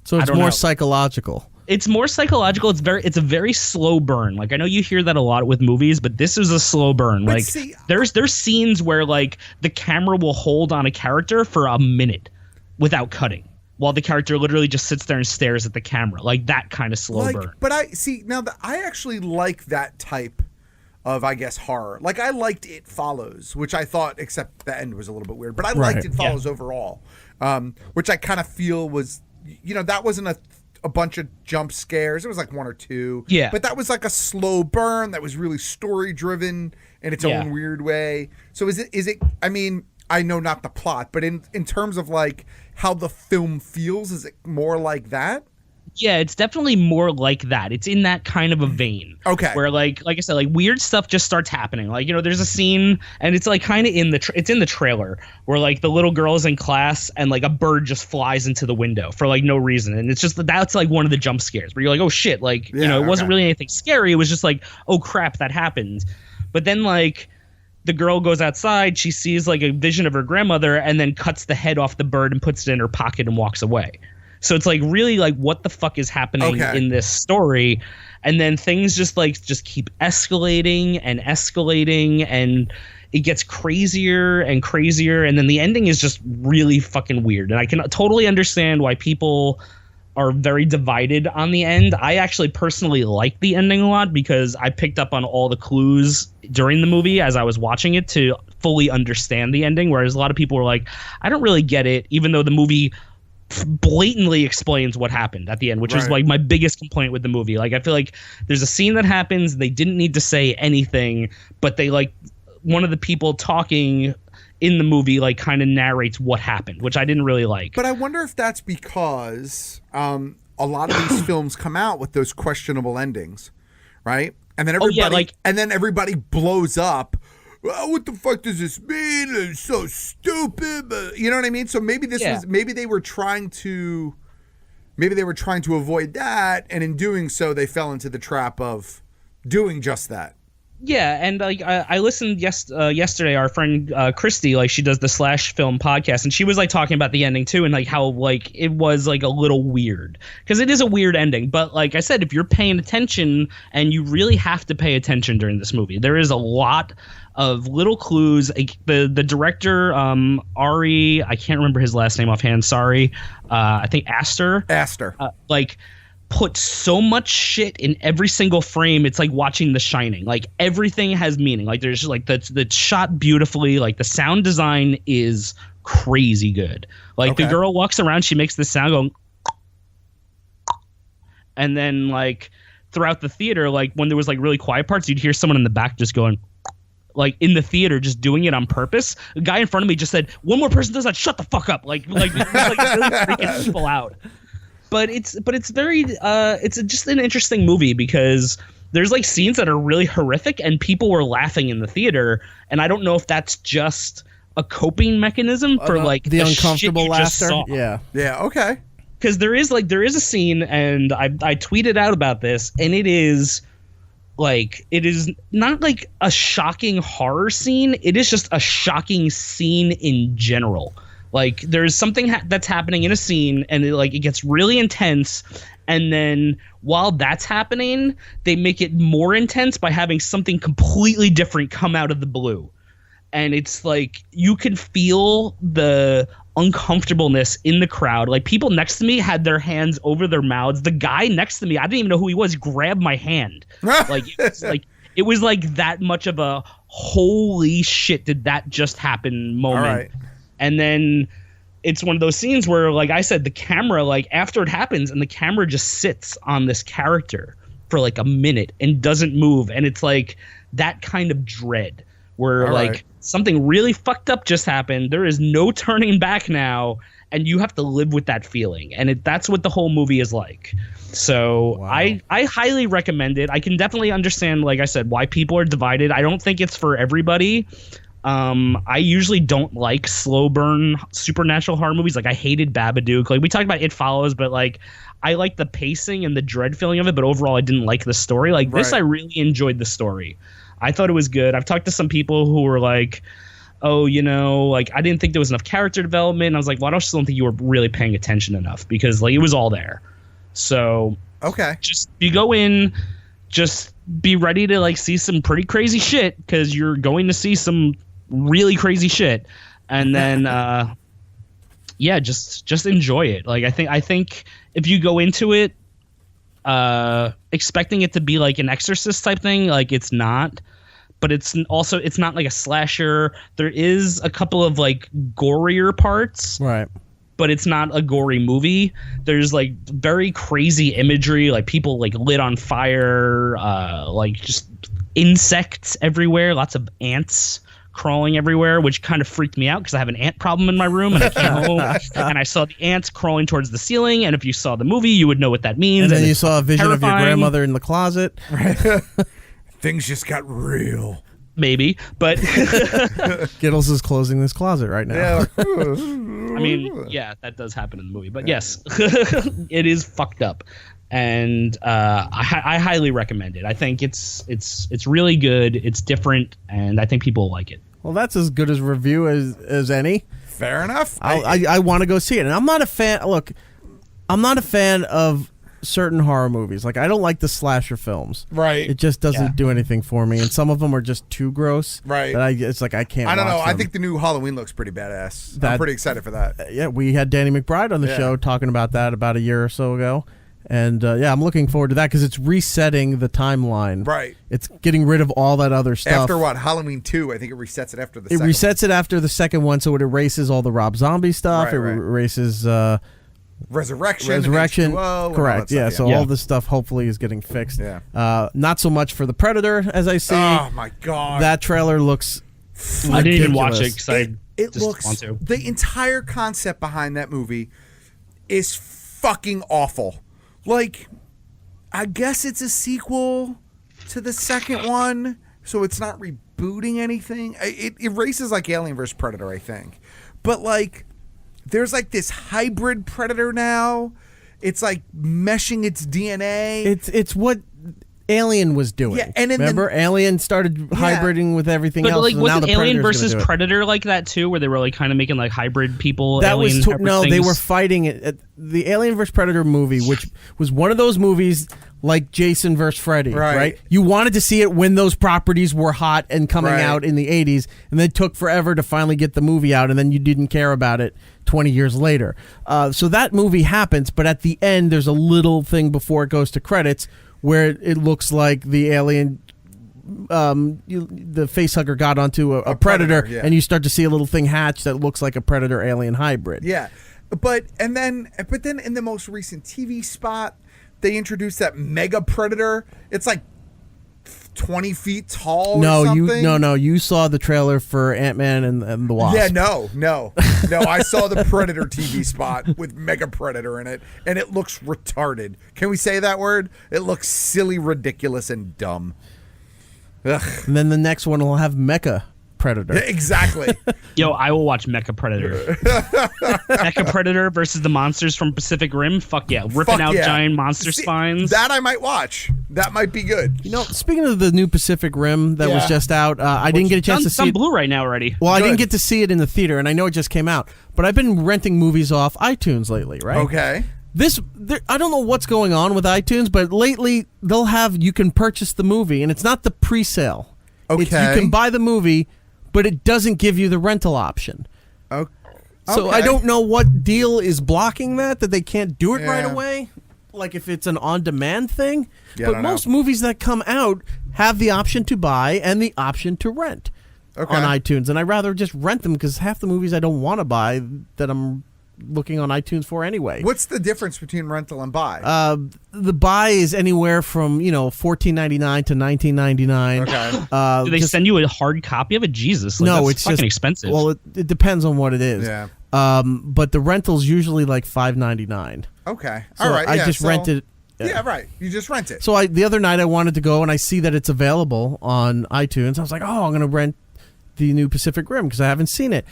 So it's more psychological. It's more psychological. It's a very slow burn. Like I know you hear that a lot with movies, but this is a slow burn. But like there's scenes where like the camera will hold on a character for a minute without cutting, while the character literally just sits there and stares at the camera. Like that kind of slow burn. But I actually like that type of, I guess, horror. Like I liked It Follows, which I thought, except the end was a little bit weird, but I liked It Follows overall, which I kind of feel was, that wasn't a bunch of jump scares. It was like one or two. Yeah. But that was like a slow burn that was really story driven in its own weird way. So is it I mean, I know not the plot, but in terms of like how the film feels, is it more like that? Yeah, it's definitely more like that. It's in that kind of a vein. Okay. Where like I said, like weird stuff just starts happening. Like, there's a scene, and it's like kind of it's in the trailer where like the little girl's in class and like a bird just flies into the window for like no reason. And it's just, that's like one of the jump scares where you're like, oh shit. Like, it wasn't really anything scary. It was just like, oh crap, that happened. But then like the girl goes outside, she sees like a vision of her grandmother, and then cuts the head off the bird and puts it in her pocket and walks away. So it's like really like what the fuck is happening in this story, and then things just keep escalating, and it gets crazier and crazier, and then the ending is just really fucking weird. And I can totally understand why people are very divided on the end. I actually personally like the ending a lot because I picked up on all the clues during the movie as I was watching it to fully understand the ending, whereas a lot of people were like, I don't really get it, even though the movie blatantly explains what happened at the end, which is like my biggest complaint with the movie. Like I feel like there's a scene that happens, they didn't need to say anything, but they like one of the people talking in the movie like kind of narrates what happened, which I didn't really like. But I wonder if that's because a lot of these films come out with those questionable endings, right? And then everybody blows up. Well, what the fuck does this mean? It's so stupid. But, you know what I mean? So maybe maybe they were trying to avoid that, and in doing so, they fell into the trap of doing just that. Yeah, and like I listened yesterday. Our friend Christy, like she does the Slash Film podcast, and she was like talking about the ending too, and like how like it was like a little weird because it is a weird ending. But like I said, if you're paying attention, and you really have to pay attention during this movie, there is a lot of little clues. The director Ari, I can't remember his last name offhand. Sorry, I think Aster. Like put so much shit in every single frame. It's like watching The Shining. Like everything has meaning. Like there's like that's shot beautifully. Like the sound design is crazy good. Like the girl walks around, she makes this sound going, and then like throughout the theater, like when there was like really quiet parts, you'd hear someone in the back just going. Like in the theater, just doing it on purpose. A guy in front of me just said, "One more person does that, shut the fuck up!" Like really freaking people out. But it's very it's just an interesting movie because there's like scenes that are really horrific and people were laughing in the theater, and I don't know if that's just a coping mechanism for like the uncomfortable laughter. Yeah, okay. Because there is a scene, and I tweeted out about this, and it is like, it is not like a shocking horror scene. It is just a shocking scene in general. Like, there's something that's happening in a scene, and it gets really intense. And then while that's happening, they make it more intense by having something completely different come out of the blue. And it's like, you can feel the uncomfortableness in the crowd. Like, people next to me had their hands over their mouths. The guy next to me, I didn't even know who he was, grabbed my hand. It was like that much of a holy shit, did that just happen moment. All right. And then it's one of those scenes where, like I said, the camera, like, after it happens, and the camera just sits on this character for like a minute and doesn't move. And it's like that kind of dread where something really fucked up just happened. There is no turning back now. And you have to live with that feeling. And that's what the whole movie is like. So wow. I highly recommend it. I can definitely understand, like I said, why people are divided. I don't think it's for everybody. I usually don't like slow burn supernatural horror movies. Like, I hated Babadook. Like, we talked about It Follows, but like, I like the pacing and the dread feeling of it, but overall I didn't like the story. Like, this, I really enjoyed the story. I thought it was good. I've talked to some people who were like, oh, like, I didn't think there was enough character development. And I was like, well, I just don't think you were really paying attention enough, because like, it was all there. So just you go in, just be ready to like see some pretty crazy shit, because you're going to see some really crazy shit. And then just enjoy it. Like, I think if you go into it expecting it to be like an Exorcist type thing, like, it's not. But it's not like a slasher. There is a couple of like gorier parts, right? But it's not a gory movie. There's like very crazy imagery, like people like lit on fire, like just insects everywhere, lots of ants crawling everywhere, which kind of freaked me out because I have an ant problem in my room, and I came home and I saw the ants crawling towards the ceiling. And if you saw the movie, you would know what that means. And then you saw a vision terrifying. Of your grandmother in the closet. Right. Things just got real. Maybe, but Giddles is closing this closet right now. Yeah. I mean, yeah, that does happen in the movie, but yes, it is fucked up, and I highly recommend it. I think it's really good. It's different, and I think people will like it. Well, that's as good as review as any. Fair enough. I want to go see it, and I'm not a fan. Look, I'm not a fan of certain horror movies. Like, I don't like the slasher films. Right. It just doesn't do anything for me, and some of them are just too gross. Right. That it's like I can't. I don't know. watch them. I think the new Halloween looks pretty badass. I'm pretty excited for that. Yeah, we had Danny McBride on the show talking about that about a year or so ago. And I'm looking forward to that because it's resetting the timeline. Right. It's getting rid of all that other stuff. After what? Halloween 2, I think it resets it after the second one. It resets it after the second one, so it erases all the Rob Zombie stuff. Right, it erases Resurrection. Correct. Yeah. So all this stuff hopefully is getting fixed. Yeah. Not so much for the Predator, as I see. Oh my god. That trailer looks. I didn't even watch it because I it just looks, want to. The entire concept behind that movie is fucking awful. Like, I guess it's a sequel to the second one, so it's not rebooting anything. It erases like Alien vs. Predator, I think. But like, there's like this hybrid predator now. It's like meshing its DNA. It's what Alien was doing. Yeah, and remember, Alien started hybriding with everything else. But like, wasn't Alien versus versus Predator like that too, where they were like kind of making like hybrid people? That alien was no, things? They were fighting it. The Alien vs. Predator movie, which was one of those movies like Jason vs. Freddy, right? You wanted to see it when those properties were hot and coming out in the 80s, and then it took forever to finally get the movie out, and then you didn't care about it 20 years later. So that movie happens, but at the end, there's a little thing before it goes to credits where it looks like the alien, the facehugger got onto a predator, and you start to see a little thing hatch that looks like a predator-alien hybrid. Yeah, but then in the most recent TV spot, they introduced that mega predator. It's like 20 feet tall. No, or something. You saw the trailer for Ant-Man and the Wasp. Yeah, no. I saw the Predator TV spot with Mega Predator in it, and it looks retarded. Can we say that word? It looks silly, ridiculous, and dumb. Ugh. And then the next one will have Mecha Predator. Exactly. Yo, I will watch Mecha Predator. Mecha Predator versus the monsters from Pacific Rim. Fuck yeah. Ripping out giant monster spines. That I might watch. That might be good. You know, speaking of the new Pacific Rim that was just out, I didn't get a chance to see it. It's on Blu-ray now already. Well, I didn't get to see it in the theater, and I know it just came out. But I've been renting movies off iTunes lately, right? Okay. I don't know what's going on with iTunes, but lately you can purchase the movie, and it's not the pre-sale. Okay. You can buy the movie, but it doesn't give you the rental option. Okay. So I don't know what deal is blocking that they can't do it right away. Like if it's an on-demand thing. Yeah, but most movies that come out have the option to buy and the option to rent on iTunes. And I'd rather just rent them because half the movies I don't want to buy that I'm looking on iTunes for anyway. What's the difference between rental and buy? The buy is anywhere from $14.99 to $19.99. Okay. Do they send you a hard copy of it? Jesus, no, that's it's fucking just expensive. Well, it depends on what it is. Yeah. But the rental's usually like $5.99. Okay. So all right. I just rented. Yeah, right. You just rent it. So the other night I wanted to go and I see that it's available on iTunes. I was like, I'm going to rent the new Pacific Rim because I haven't seen it,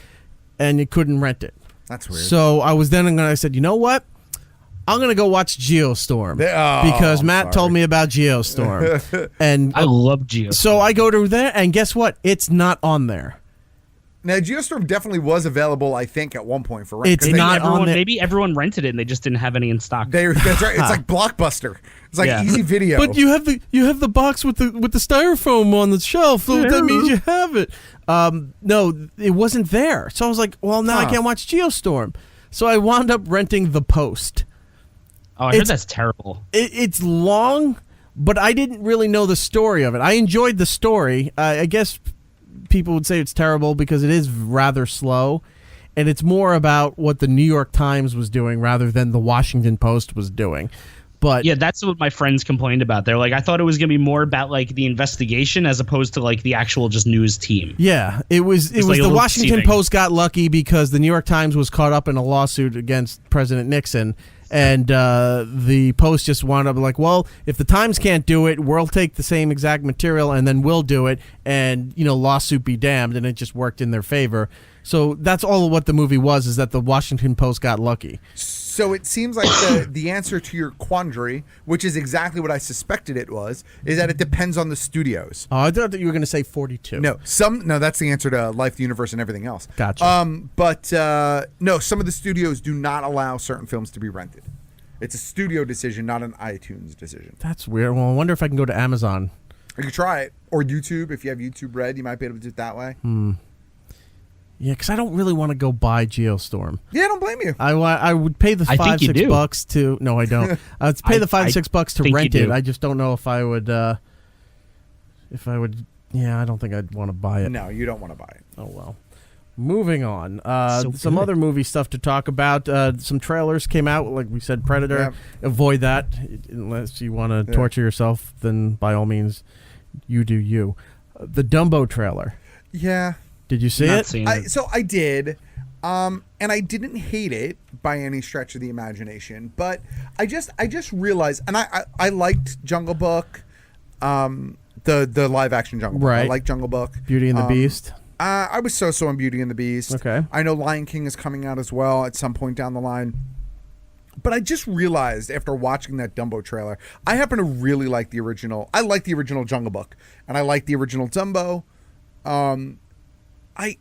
and you couldn't rent it. That's weird. So I said, you know what? I'm going to go watch Geostorm because Matt told me about Geostorm. And I love Geostorm. So I go to there, and guess what? It's not on there. Now, Geostorm definitely was available, I think, at one point for rent. It's not on there. Maybe everyone rented it and they just didn't have any in stock. That's right. It's like Blockbuster. It's like Easy Video. But you have the box with the styrofoam on the shelf, so that means you have it. No, it wasn't there. So I was like, well, now I can't watch Geostorm. So I wound up renting The Post. Oh, I heard that's terrible. It's long, but I didn't really know the story of it. I enjoyed the story. I guess people would say it's terrible because it is rather slow, and it's more about what the New York Times was doing rather than the Washington Post was doing. But yeah, that's what my friends complained about. They're like, I thought it was going to be more about like the investigation as opposed to like the actual just news team. Yeah, it was like the Washington Post got lucky because the New York Times was caught up in a lawsuit against President Nixon. And the Post just wound up like, well, if the Times can't do it, we'll take the same exact material and then we'll do it, and lawsuit be damned, and it just worked in their favor. So that's all what the movie was, is that the Washington Post got lucky. So it seems like the answer to your quandary, which is exactly what I suspected it was, is that it depends on the studios. Oh, I thought that you were going to say 42. No, that's the answer to Life, the Universe, and everything else. Gotcha. No, some of the studios do not allow certain films to be rented. It's a studio decision, not an iTunes decision. That's weird. Well, I wonder if I can go to Amazon. You could try it. Or YouTube. If you have YouTube Red, you might be able to do it that way. Yeah, because I don't really want to go buy Geostorm. Yeah, I don't blame you. I would pay the $5-6 to. No, I don't. I'd pay the $5-6 to rent it. I just don't know if I would. Yeah, I don't think I'd want to buy it. No, you don't want to buy it. Oh well. Moving on. Some other movie stuff to talk about. Some trailers came out, like we said, Predator. Yeah. Avoid that unless you want to torture yourself. Then by all means, you do you. The Dumbo trailer. Yeah. Did you see it? So I did, and I didn't hate it by any stretch of the imagination. But I just realized, and I liked Jungle Book, the live action Jungle Book. Right. I like Jungle Book. Beauty and the Beast. I was so on Beauty and the Beast. Okay. I know Lion King is coming out as well at some point down the line. But I just realized after watching that Dumbo trailer, I happen to really like the original. I like the original Jungle Book, and I like the original Dumbo. I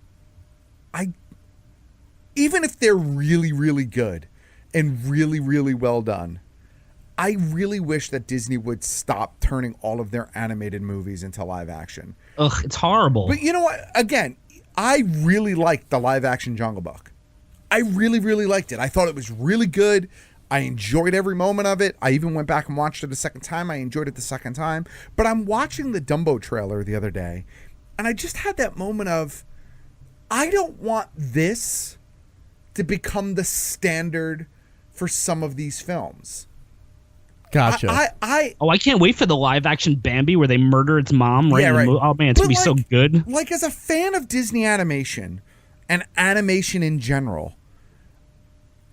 even if they're really, really good and really, really well done, I really wish that Disney would stop turning all of their animated movies into live action. Ugh, it's horrible. But you know what? Again, I really liked the live action Jungle Book. I really, really liked it. I thought it was really good. I enjoyed every moment of it. I even went back and watched it a second time. I enjoyed it the second time. But I'm watching the Dumbo trailer the other day, and I just had that moment of, I don't want this to become the standard for some of these films. Gotcha. I can't wait for the live action Bambi where they murder its mom in the movie. Oh man, it's going to be so good. Like, as a fan of Disney animation and animation in general,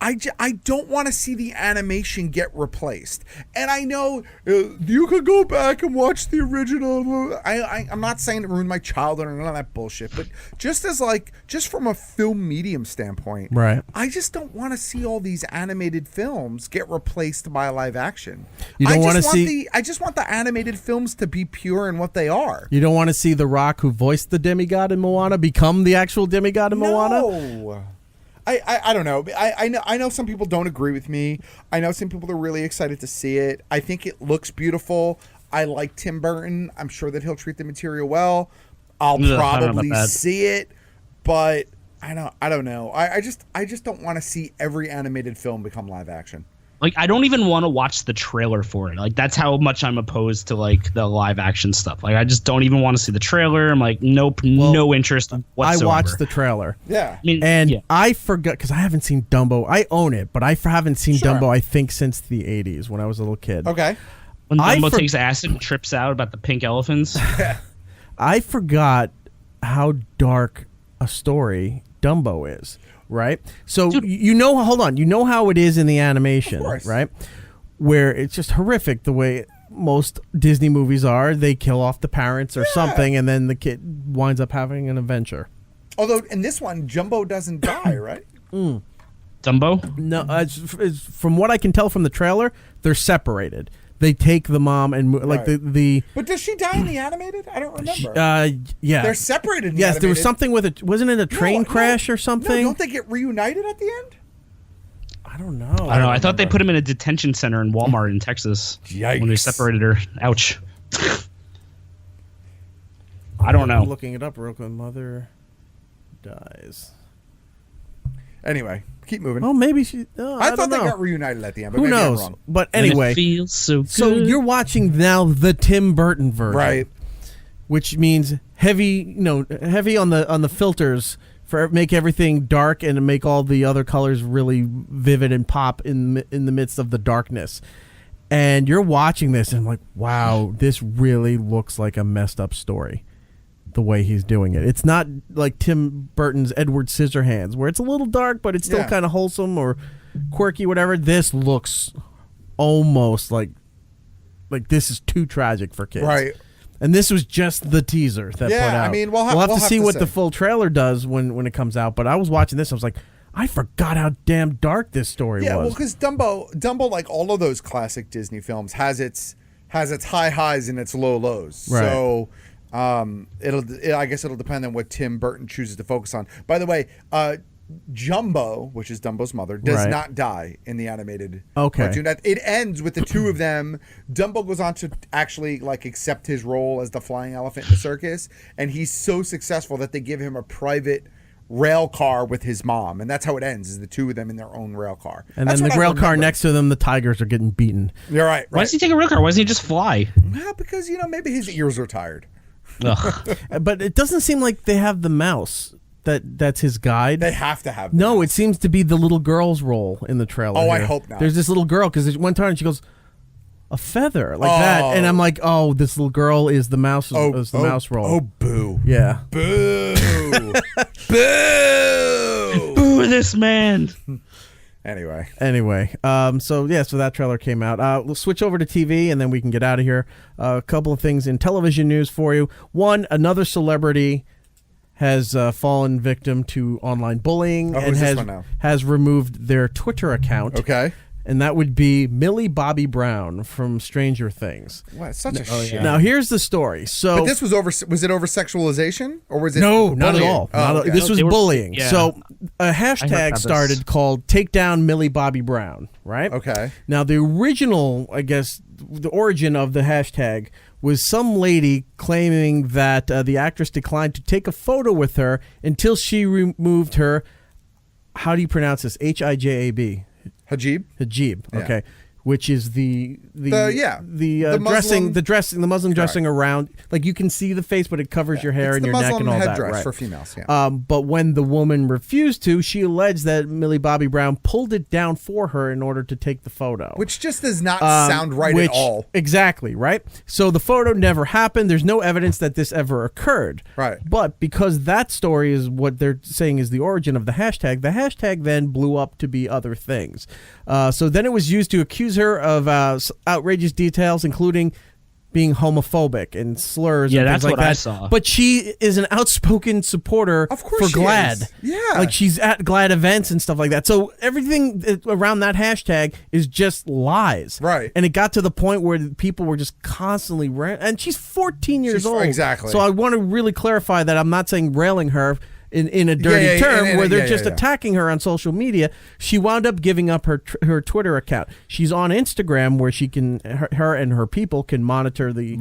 I don't want to see the animation get replaced. And I know you could go back and watch the original. I'm not saying it ruined my childhood or none of that bullshit, but just from a film medium standpoint, right? I just don't want to see all these animated films get replaced by live action. You don't want to see. I just want the animated films to be pure in what they are. You don't want to see The Rock, who voiced the demigod in Moana, become the actual demigod in Moana. No. I don't know. I know some people don't agree with me. I know some people are really excited to see it. I think it looks beautiful. I like Tim Burton. I'm sure that he'll treat the material well. I'll probably see it, but I don't know. I just don't want to see every animated film become live action. Like, I don't even want to watch the trailer for it. Like, that's how much I'm opposed to, like, the live action stuff. Like, I just don't even want to see the trailer. I'm like, nope, no interest whatsoever. I watched the trailer. Yeah. I forgot, because I haven't seen Dumbo. I own it, but I haven't seen Dumbo, I think, since the 80s when I was a little kid. Okay. When Dumbo takes acid and trips out about the pink elephants. I forgot how dark a story Dumbo is. Right? So, hold on. You know how it is in the animation, right? Where it's just horrific the way most Disney movies are. They kill off the parents or something, and then the kid winds up having an adventure. Although, in this one, Jumbo doesn't die, right? Dumbo? No, from what I can tell from the trailer, they're separated. They take the mom and the. But does she die in the animated? I don't remember. Yeah, they're separated. In the yes, animated. There was something with it. Wasn't it a train crash or something? No, don't they get reunited at the end? I don't know. I don't know. I thought they put him in a detention center in Walmart in Texas. Yikes. When they separated her. Ouch. I don't know. I'm looking it up real quick. Mother dies. Anyway, keep moving. Oh, maybe she. I thought they got reunited at the end, but who maybe knows? I'm wrong. But anyway, it feels so good. So you're watching now the Tim Burton version, right? Which means heavy on the filters for make everything dark and to make all the other colors really vivid and pop in the midst of the darkness. And you're watching this and I'm like, wow, this really looks like a messed up story. The way he's doing it. It's not like Tim Burton's Edward Scissorhands, where it's a little dark, but it's still kind of wholesome or quirky, whatever. This looks almost like this is too tragic for kids. Right. And this was just the teaser that put out. I mean, we'll have to see what the full trailer does when it comes out. But I was watching this, I was like, I forgot how damn dark this story was. Yeah, well, because Dumbo, like all of those classic Disney films, has its high highs and its low lows. Right. So I guess it'll depend on what Tim Burton chooses to focus on. By the way, Jumbo, which is Dumbo's mother, does not die in the animated cartoon. It ends with the two of them. Dumbo goes on to actually accept his role as the flying elephant in the circus, and he's so successful that they give him a private rail car with his mom, and that's how it ends, is the two of them in their own rail car. And then the rail car next to them, the tigers are getting beaten. You're right. Why does he take a rail car? Why doesn't he just fly? Well, because maybe his ears are tired. But it doesn't seem like they have the mouse that's his guide. They have to have it seems to be the little girl's role in the trailer. I here. hope not. There's this little girl, because one time she goes, a feather like that, and I'm like, oh, this little girl is the mouse. Mouse role. Oh, boo! Yeah, boo, boo, boo! This man. Anyway, so that trailer came out. We'll switch over to TV, and then we can get out of here. A couple of things in television news for you. One, another celebrity has fallen victim to online bullying and has removed their Twitter account. Okay. And that would be Millie Bobby Brown from Stranger Things. What? Such a shit. Now here's the story. So, but this was was it over sexualization or was it? No, not bullying? at all. Okay. This was bullying. Yeah. So a hashtag started called "Take Down Millie Bobby Brown." Right. Okay. Now the original, I guess, the origin of the hashtag was some lady claiming that the actress declined to take a photo with her until she removed her. How do you pronounce this? Hijab. Hijab. Okay. which is the Muslim dressing around, like you can see the face, but it covers your hair and your neck and all that. Headdress for females. Yeah. But when the woman refused to, she alleged that Millie Bobby Brown pulled it down for her in order to take the photo, which just does not sound right at all. Exactly right. So the photo never happened. There's no evidence that this ever occurred. Right. But because that story is what they're saying is the origin of the hashtag then blew up to be other things. So then it was used to accuse her of outrageous details, including being homophobic and slurs and things like that. I saw. But she is an outspoken supporter for GLAAD. Yeah. Like she's at GLAAD events and stuff like that. So everything around that hashtag is just lies. Right. And it got to the point where people were just constantly and she's 14 years old. Exactly. So I want to really clarify that I'm not saying railing her in a dirty term where they're just attacking her on social media. She wound up giving up her Twitter account. She's on Instagram where she can her and her people can monitor the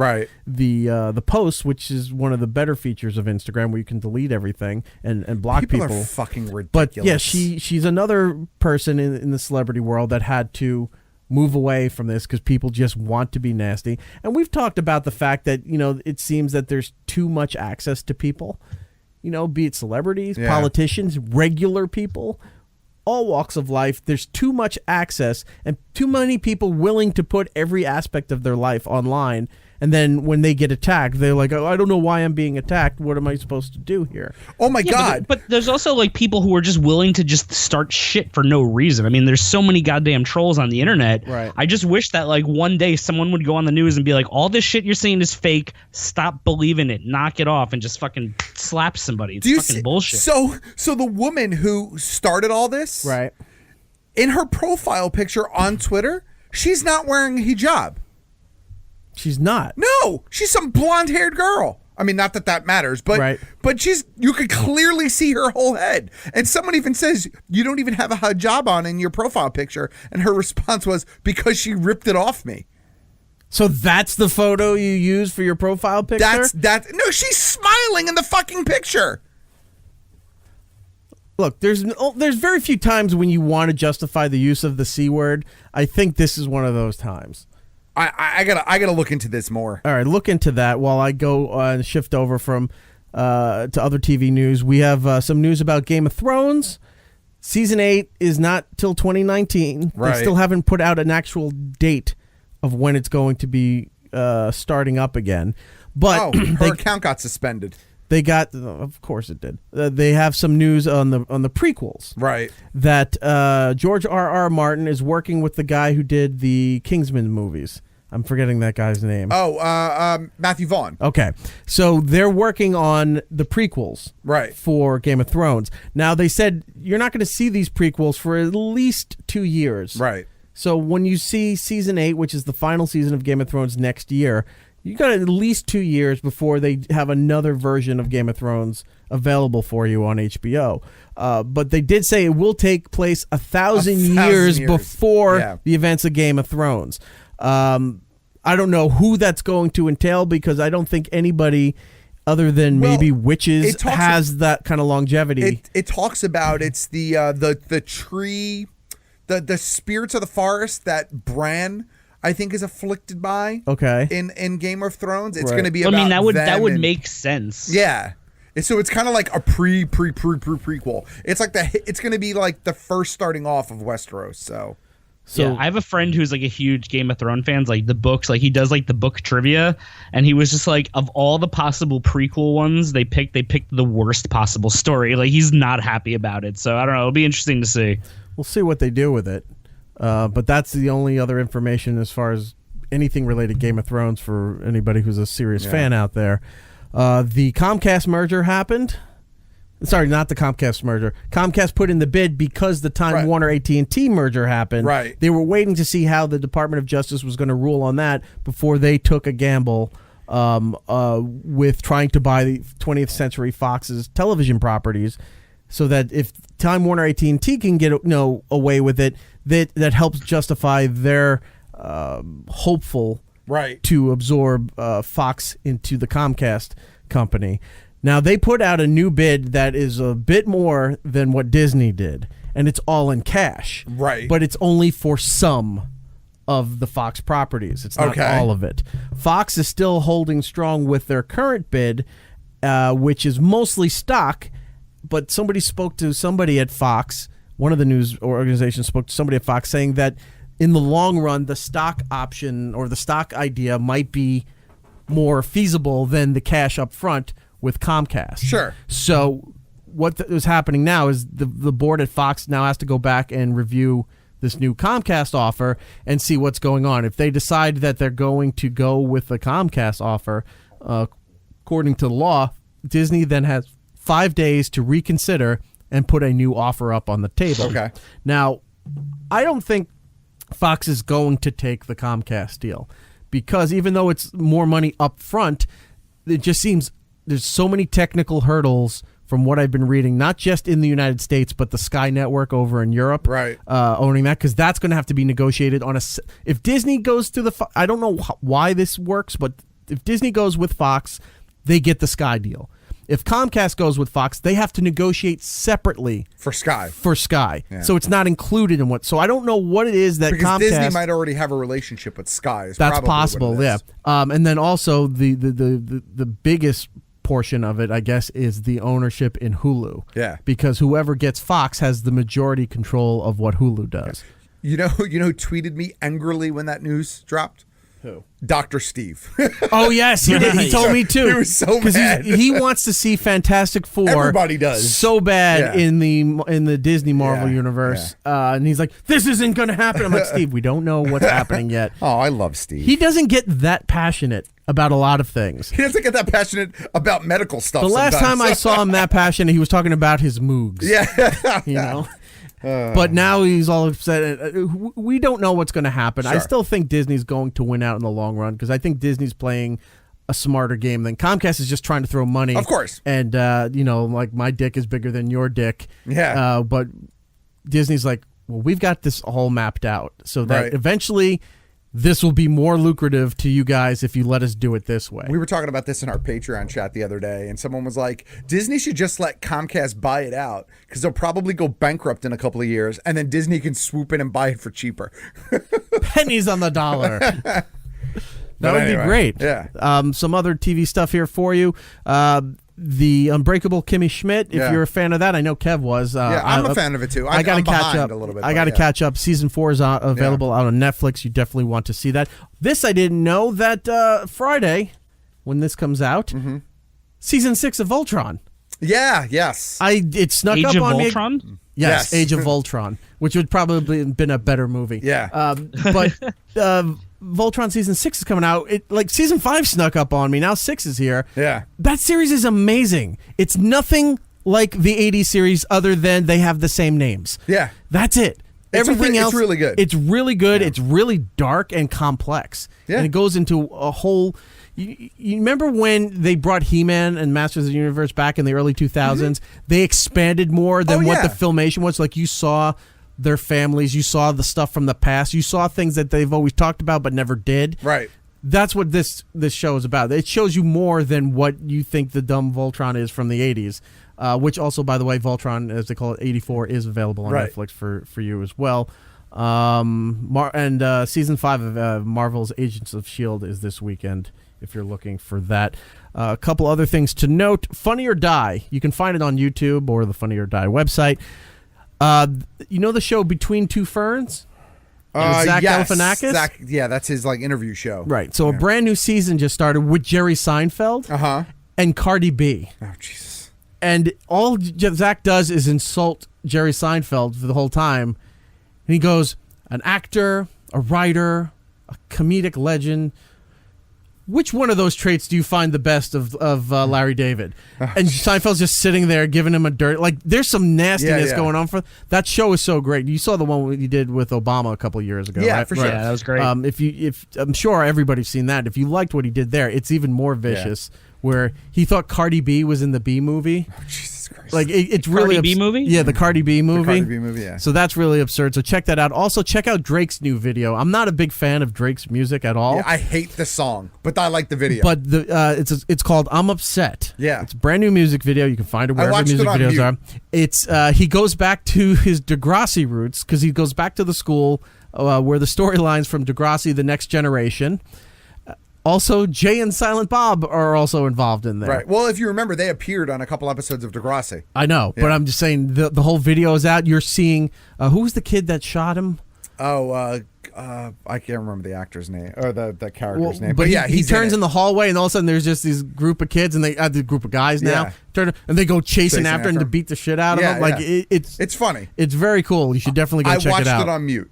posts, which is one of the better features of Instagram where you can delete everything and block people. People are fucking ridiculous. But yeah, she's another person in the celebrity world that had to move away from this because people just want to be nasty. And we've talked about the fact that, it seems that there's too much access to people. Be it celebrities, politicians, regular people, all walks of life. There's too much access and too many people willing to put every aspect of their life online. And then when they get attacked, they're like, oh, I don't know why I'm being attacked. What am I supposed to do here? Oh, my God. But there's also like people who are just willing to just start shit for no reason. I mean, there's so many goddamn trolls on the internet. Right. I just wish that like one day someone would go on the news and be like, all this shit you're saying is fake. Stop believing it. Knock it off and just fucking slap somebody. It's fucking bullshit. So the woman who started all this, right, in her profile picture on Twitter, she's not wearing a hijab. She's not. No, she's some blonde-haired girl. I mean, not that matters, but you could clearly see her whole head. And someone even says, you don't even have a hijab on in your profile picture. And her response was, because she ripped it off me. So that's the photo you use for your profile picture? No, she's smiling in the fucking picture. Look, there's very few times when you want to justify the use of the C word. I think this is one of those times. I gotta look into this more. All right, look into that while I go and shift over from to other TV news. We have some news about Game of Thrones. Season 8 is not till 2019. Right. They still haven't put out an actual date of when it's going to be starting up again. But her account got suspended. They got, of course it did. They have some news on the prequels. Right. That George R.R. Martin is working with the guy who did the Kingsman movies. I'm forgetting that guy's name. Matthew Vaughn. Okay. So they're working on the prequels for Game of Thrones. Now, they said you're not going to see these prequels for at least 2 years. Right. So when you see Season 8, which is the final season of Game of Thrones next year, you got at least 2 years before they have another version of Game of Thrones available for you on HBO. But they did say it will take place 1,000 years before the events of Game of Thrones. I don't know who that's going to entail because I don't think anybody other than maybe witches has that kind of longevity. It talks about it's the tree, the spirits of the forest that Bran, I think, is afflicted by. Okay. In Game of Thrones, it's going to be about that would make sense. Yeah. So it's kind of like a prequel. It's like it's going to be like the first starting off of Westeros. So yeah, I have a friend who's like a huge Game of Thrones fan, like the books, like he does like the book trivia, and he was just like, of all the possible prequel ones they picked the worst possible story. Like he's not happy about it. So I don't know. It'll be interesting to see. We'll see what they do with it. But that's the only other information as far as anything related to Game of Thrones for anybody who's a serious fan out there. The Comcast merger happened. Sorry, not the Comcast merger. Comcast put in the bid because the Time Warner AT&T merger happened. Right. They were waiting to see how the Department of Justice was going to rule on that before they took a gamble with trying to buy the 20th Century Fox's television properties, so that if Time Warner AT&T can get away with it, that helps justify their hopeful to absorb Fox into the Comcast company. Now, they put out a new bid that is a bit more than what Disney did, and it's all in cash. Right. But it's only for some of the Fox properties. It's not all of it. Fox is still holding strong with their current bid, which is mostly stock, but somebody spoke to somebody at Fox, one of the news organizations spoke to somebody at Fox saying that in the long run, the stock option or the stock idea might be more feasible than the cash up front with Comcast. Sure. So what is happening now is the board at Fox now has to go back and review this new Comcast offer and see what's going on. If they decide that they're going to go with the Comcast offer, according to the law, Disney then has 5 days to reconsider and put a new offer up on the table. Okay. Now, I don't think Fox is going to take the Comcast deal because even though it's more money up front, it just seems there's so many technical hurdles from what I've been reading, not just in the United States, but the Sky Network over in Europe, right? Owning that, because that's going to have to be negotiated on a. If Disney goes to the, I don't know why this works, but if Disney goes with Fox, they get the Sky deal. If Comcast goes with Fox, they have to negotiate separately for Sky. Yeah. So it's not incled in what. So I don't know what it is that because Comcast. Disney might already have a relationship with Sky. That's possible, yeah. And then also the biggest portion of it, I guess, is the ownership in Hulu. Yeah. Because whoever gets Fox has the majority control of what Hulu does. You know who tweeted me angrily when that news dropped? Who? Dr. Steve. Oh, yes, he did. He told me, too. He was so mad. He wants to see Fantastic Four. Everybody does. So bad in the Disney Marvel universe. Yeah. And he's like, this isn't going to happen. I'm like, Steve, we don't know what's happening yet. Oh, I love Steve. He doesn't get that passionate about a lot of things. He doesn't get that passionate about medical stuff. The last time I saw him that passionate, he was talking about his Moogs. Yeah. You know? But now he's all upset. We don't know what's going to happen. Sure. I still think Disney's going to win out in the long run because I think Disney's playing a smarter game than Comcast is just trying to throw money. Of course. And, like my dick is bigger than your dick. Yeah. But Disney's like, well, we've got this all mapped out so that eventually this will be more lucrative to you guys if you let us do it this way. We were talking about this in our Patreon chat the other day, and someone was like, Disney should just let Comcast buy it out because they'll probably go bankrupt in a couple of years, and then Disney can swoop in and buy it for cheaper. Pennies on the dollar. That would be great. Yeah. Some other TV stuff here for you. The Unbreakable Kimmy Schmidt, if you're a fan of that. I know Kev was. I'm a fan of it too. I got to catch up a little bit. I got to catch up. Season 4 is available out on Netflix. You definitely want to see that. This I didn't know that Friday, when this comes out, Season 6 of Voltron. Yeah, yes. It snuck Age up of on Voltron? me. Yes, Age of Voltron, which would probably have been a better movie. Yeah. But Voltron Season 6 is coming out. Season 5 snuck up on me. Now 6 is here. Yeah. That series is amazing. It's nothing like the 80s series other than they have the same names. Yeah. That's it. Everything else. It's really good. It's really good. Yeah. It's really dark and complex. Yeah. And it goes into a whole... You remember when they brought He-Man and Masters of the Universe back in the early 2000s? They expanded more than what the filmation was. Like, you saw their families. You saw the stuff from the past. You saw things that they've always talked about but never did. Right. That's what this show is about. It shows you more than what you think the dumb Voltron is from the 80s, which also, by the way, Voltron, as they call it, 84, is available on Netflix for you as well. And Season 5 of Marvel's Agents of S.H.I.E.L.D. is this weekend, if you're looking for that. A couple other things to note. Funny or Die. You can find it on YouTube or the Funny or Die website. You know the show Between Two Ferns? Zach Galifianakis? Zach, that's his interview show. Right. So a brand new season just started with Jerry Seinfeld and Cardi B. Oh, Jesus. And all Zach does is insult Jerry Seinfeld for the whole time. And he goes, an actor, a writer, a comedic legend. Which one of those traits do you find the best of Larry David? And Seinfeld's just sitting there giving him a dirt. There's some nastiness going on. That show is so great. You saw the one he did with Obama a couple of years ago, right? For sure. Yeah, that was great. If I'm sure everybody's seen that. If you liked what he did there, it's even more vicious. Where he thought Cardi B was in the B movie. Oh, Jesus Christ. It's really Cardi B movie? Yeah, the Cardi B movie. The Cardi B movie, yeah. So that's really absurd. So check that out. Also, check out Drake's new video. I'm not a big fan of Drake's music at all. Yeah, I hate the song, but I like the video. But it's called I'm Upset. Yeah. It's a brand new music video. You can find it wherever music videos are. It's he goes back to his Degrassi roots because he goes back to the school were the storylines from Degrassi: The Next Generation. Also, Jay and Silent Bob are also involved in there. Right. Well, if you remember, they appeared on a couple episodes of Degrassi. I know, but I'm just saying the whole video is out. You're seeing who was the kid that shot him? Oh, I can't remember the actor's name or the character's name. But yeah, he turns in the hallway, and all of a sudden there's just this group of kids, and the group of guys now turn, and they go chasing after him to beat the shit out of him. Like it's funny. It's very cool. You should definitely go check it out. I watched it on mute.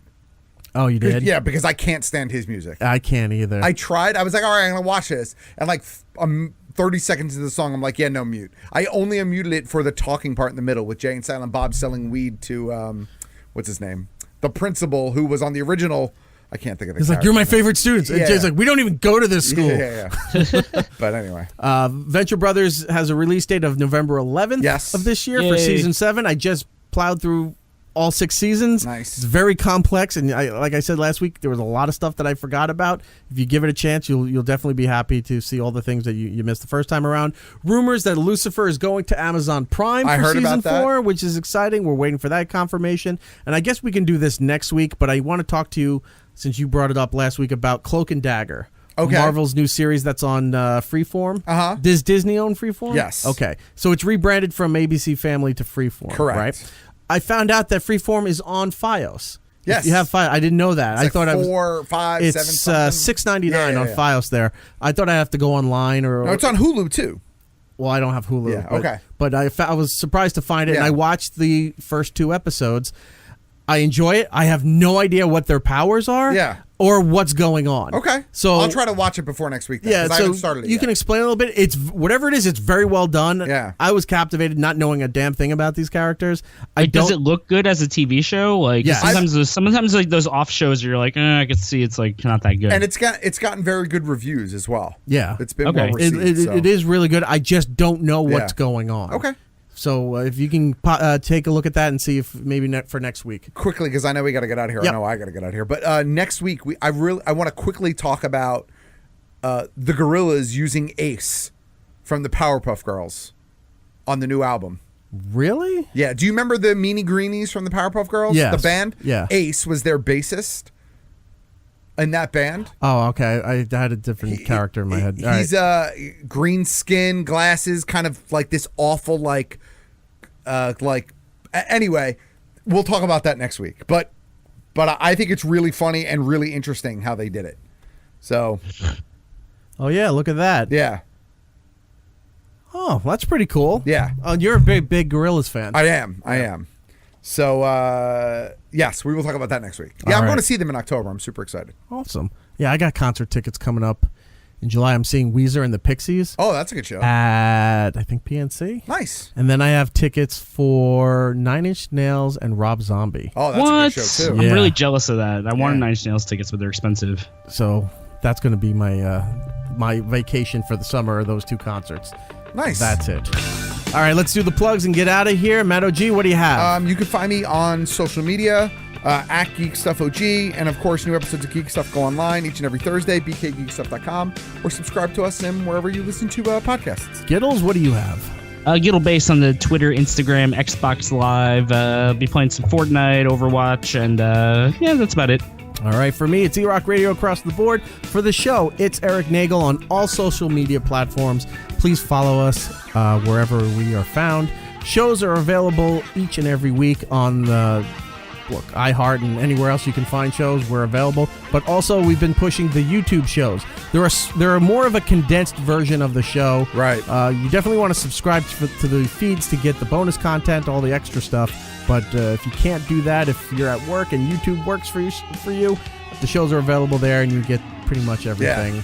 Oh, you did? Yeah, because I can't stand his music. I can't either. I tried. I was like, all right, I'm going to watch this. And like 30 seconds into the song, I'm like, yeah, no mute. I only unmuted it for the talking part in the middle with Jay and Silent Bob selling weed to, what's his name? The principal who was on the original. I can't think of the He's like, you're my favorite students. And Jay's like, we don't even go to this school. Yeah. But anyway. Venture Brothers has a release date of November 11th of this year for season 7. I just plowed through all 6 seasons. Nice. It's very complex, and like I said last week, there was a lot of stuff that I forgot about. If you give it a chance, you'll definitely be happy to see all the things that you missed the first time around. Rumors that Lucifer is going to Amazon Prime for season 4, which is exciting. We're waiting for that confirmation, and I guess we can do this next week, but I want to talk to you, since you brought it up last week, about Cloak and Dagger. Okay. Marvel's new series that's on Freeform. Uh-huh. Does Disney own Freeform? Yes. Okay. So it's rebranded from ABC Family to Freeform. Correct. Right? I found out that Freeform is on Fios. Yes. If you have Fios. I didn't know that. It's I like thought 4, 5, it's 7 $6.99 on Fios there. I thought I have to go online or. No, it's on Hulu too. Well, I don't have Hulu. Yeah, okay. But I was surprised to find it, and I watched the first 2 episodes. I enjoy it. I have no idea what their powers are. Yeah. Or what's going on. Okay. So I'll try to watch it before next week. Then, yeah, I haven't started it you yet. can explain a little bit. It's whatever it is. It's very well done. Yeah. I was captivated, not knowing a damn thing about these characters. Does it look good as a TV show? Like sometimes like those off shows, you're like, I can see it's like not that good. And it's gotten very good reviews as well. Yeah, it's been well received. It is really good. I just don't know what's going on. Okay. So if you can take a look at that and see if maybe for next week. Quickly, because I know we got to get out of here. Yep. I know I got to get out of here. But next week, I want to quickly talk about the Gorillaz using Ace from the Powerpuff Girls on the new album. Really? Yeah. Do you remember the Meanie Greenies from the Powerpuff Girls? Yes. The band? Yeah. Ace was their bassist in that band. Oh, okay. I had a different character in my head. He's green skin, glasses, kind of like this awful anyway, we'll talk about that next week. But I think it's really funny and really interesting how they did it. So, oh yeah, look at that. Yeah. Oh, that's pretty cool. Yeah. You're a big Gorillaz fan. I am. So, yes, we will talk about that next week. Yeah, I'm going to see them in October. I'm super excited. Awesome. Yeah, I got concert tickets coming up in July. I'm seeing Weezer and the Pixies. Oh, that's a good show. At, I think, PNC. Nice. And then I have tickets for 9 Inch Nails and Rob Zombie. Oh, that's a good show, too. I'm really jealous of that. I wanted 9 Inch Nails tickets, but they're expensive. So that's going to be my vacation for the summer, those 2 concerts. Nice. That's it. All right, let's do the plugs and get out of here. Matt OG, what do you have? You can find me on social media at GeekStuffOG, and of course, new episodes of Geek Stuff go online each and every Thursday, bkgeekstuff.com, or subscribe to us and wherever you listen to podcasts. Giddles, what do you have? Gittle based on the Twitter, Instagram, Xbox Live. Be playing some Fortnite, Overwatch, and that's about it. All right, for me, it's IHOB across the board. For the show, it's Erik Nagel on all social media platforms. Please follow us wherever we are found. Shows are available each and every week on iHeart and anywhere else you can find shows. We're available. But also, we've been pushing the YouTube shows. There are more of a condensed version of the show. Right. You definitely want to subscribe to the feeds to get the bonus content, all the extra stuff. But if you can't do that, if you're at work and YouTube works for you, the shows are available there, and you get pretty much everything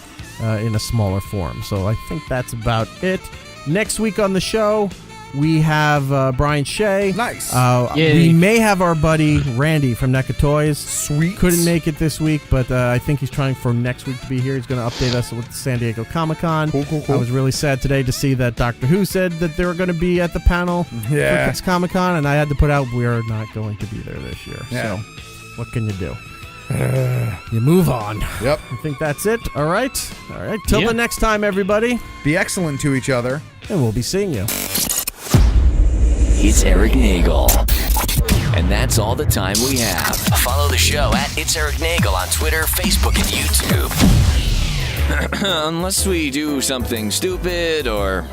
in a smaller form. So I think that's about it. Next week on the show, we have Brian Shea. Nice. We may have our buddy Randy from NECA Toys. Sweet. Couldn't make it this week, but I think he's trying for next week to be here. He's going to update us with San Diego Comic-Con. Cool. I was really sad today to see that Doctor Who said that they were going to be at the panel for Kids Comic-Con, and I had to put out we're not going to be there this year. Yeah. So what can you do? You move on. Yep. I think that's it. All right. Till the next time, everybody. Be excellent to each other. And we'll be seeing you. It's Erik Nagel. And that's all the time we have. Follow the show at It's Erik Nagel on Twitter, Facebook, and YouTube. Unless we do something stupid or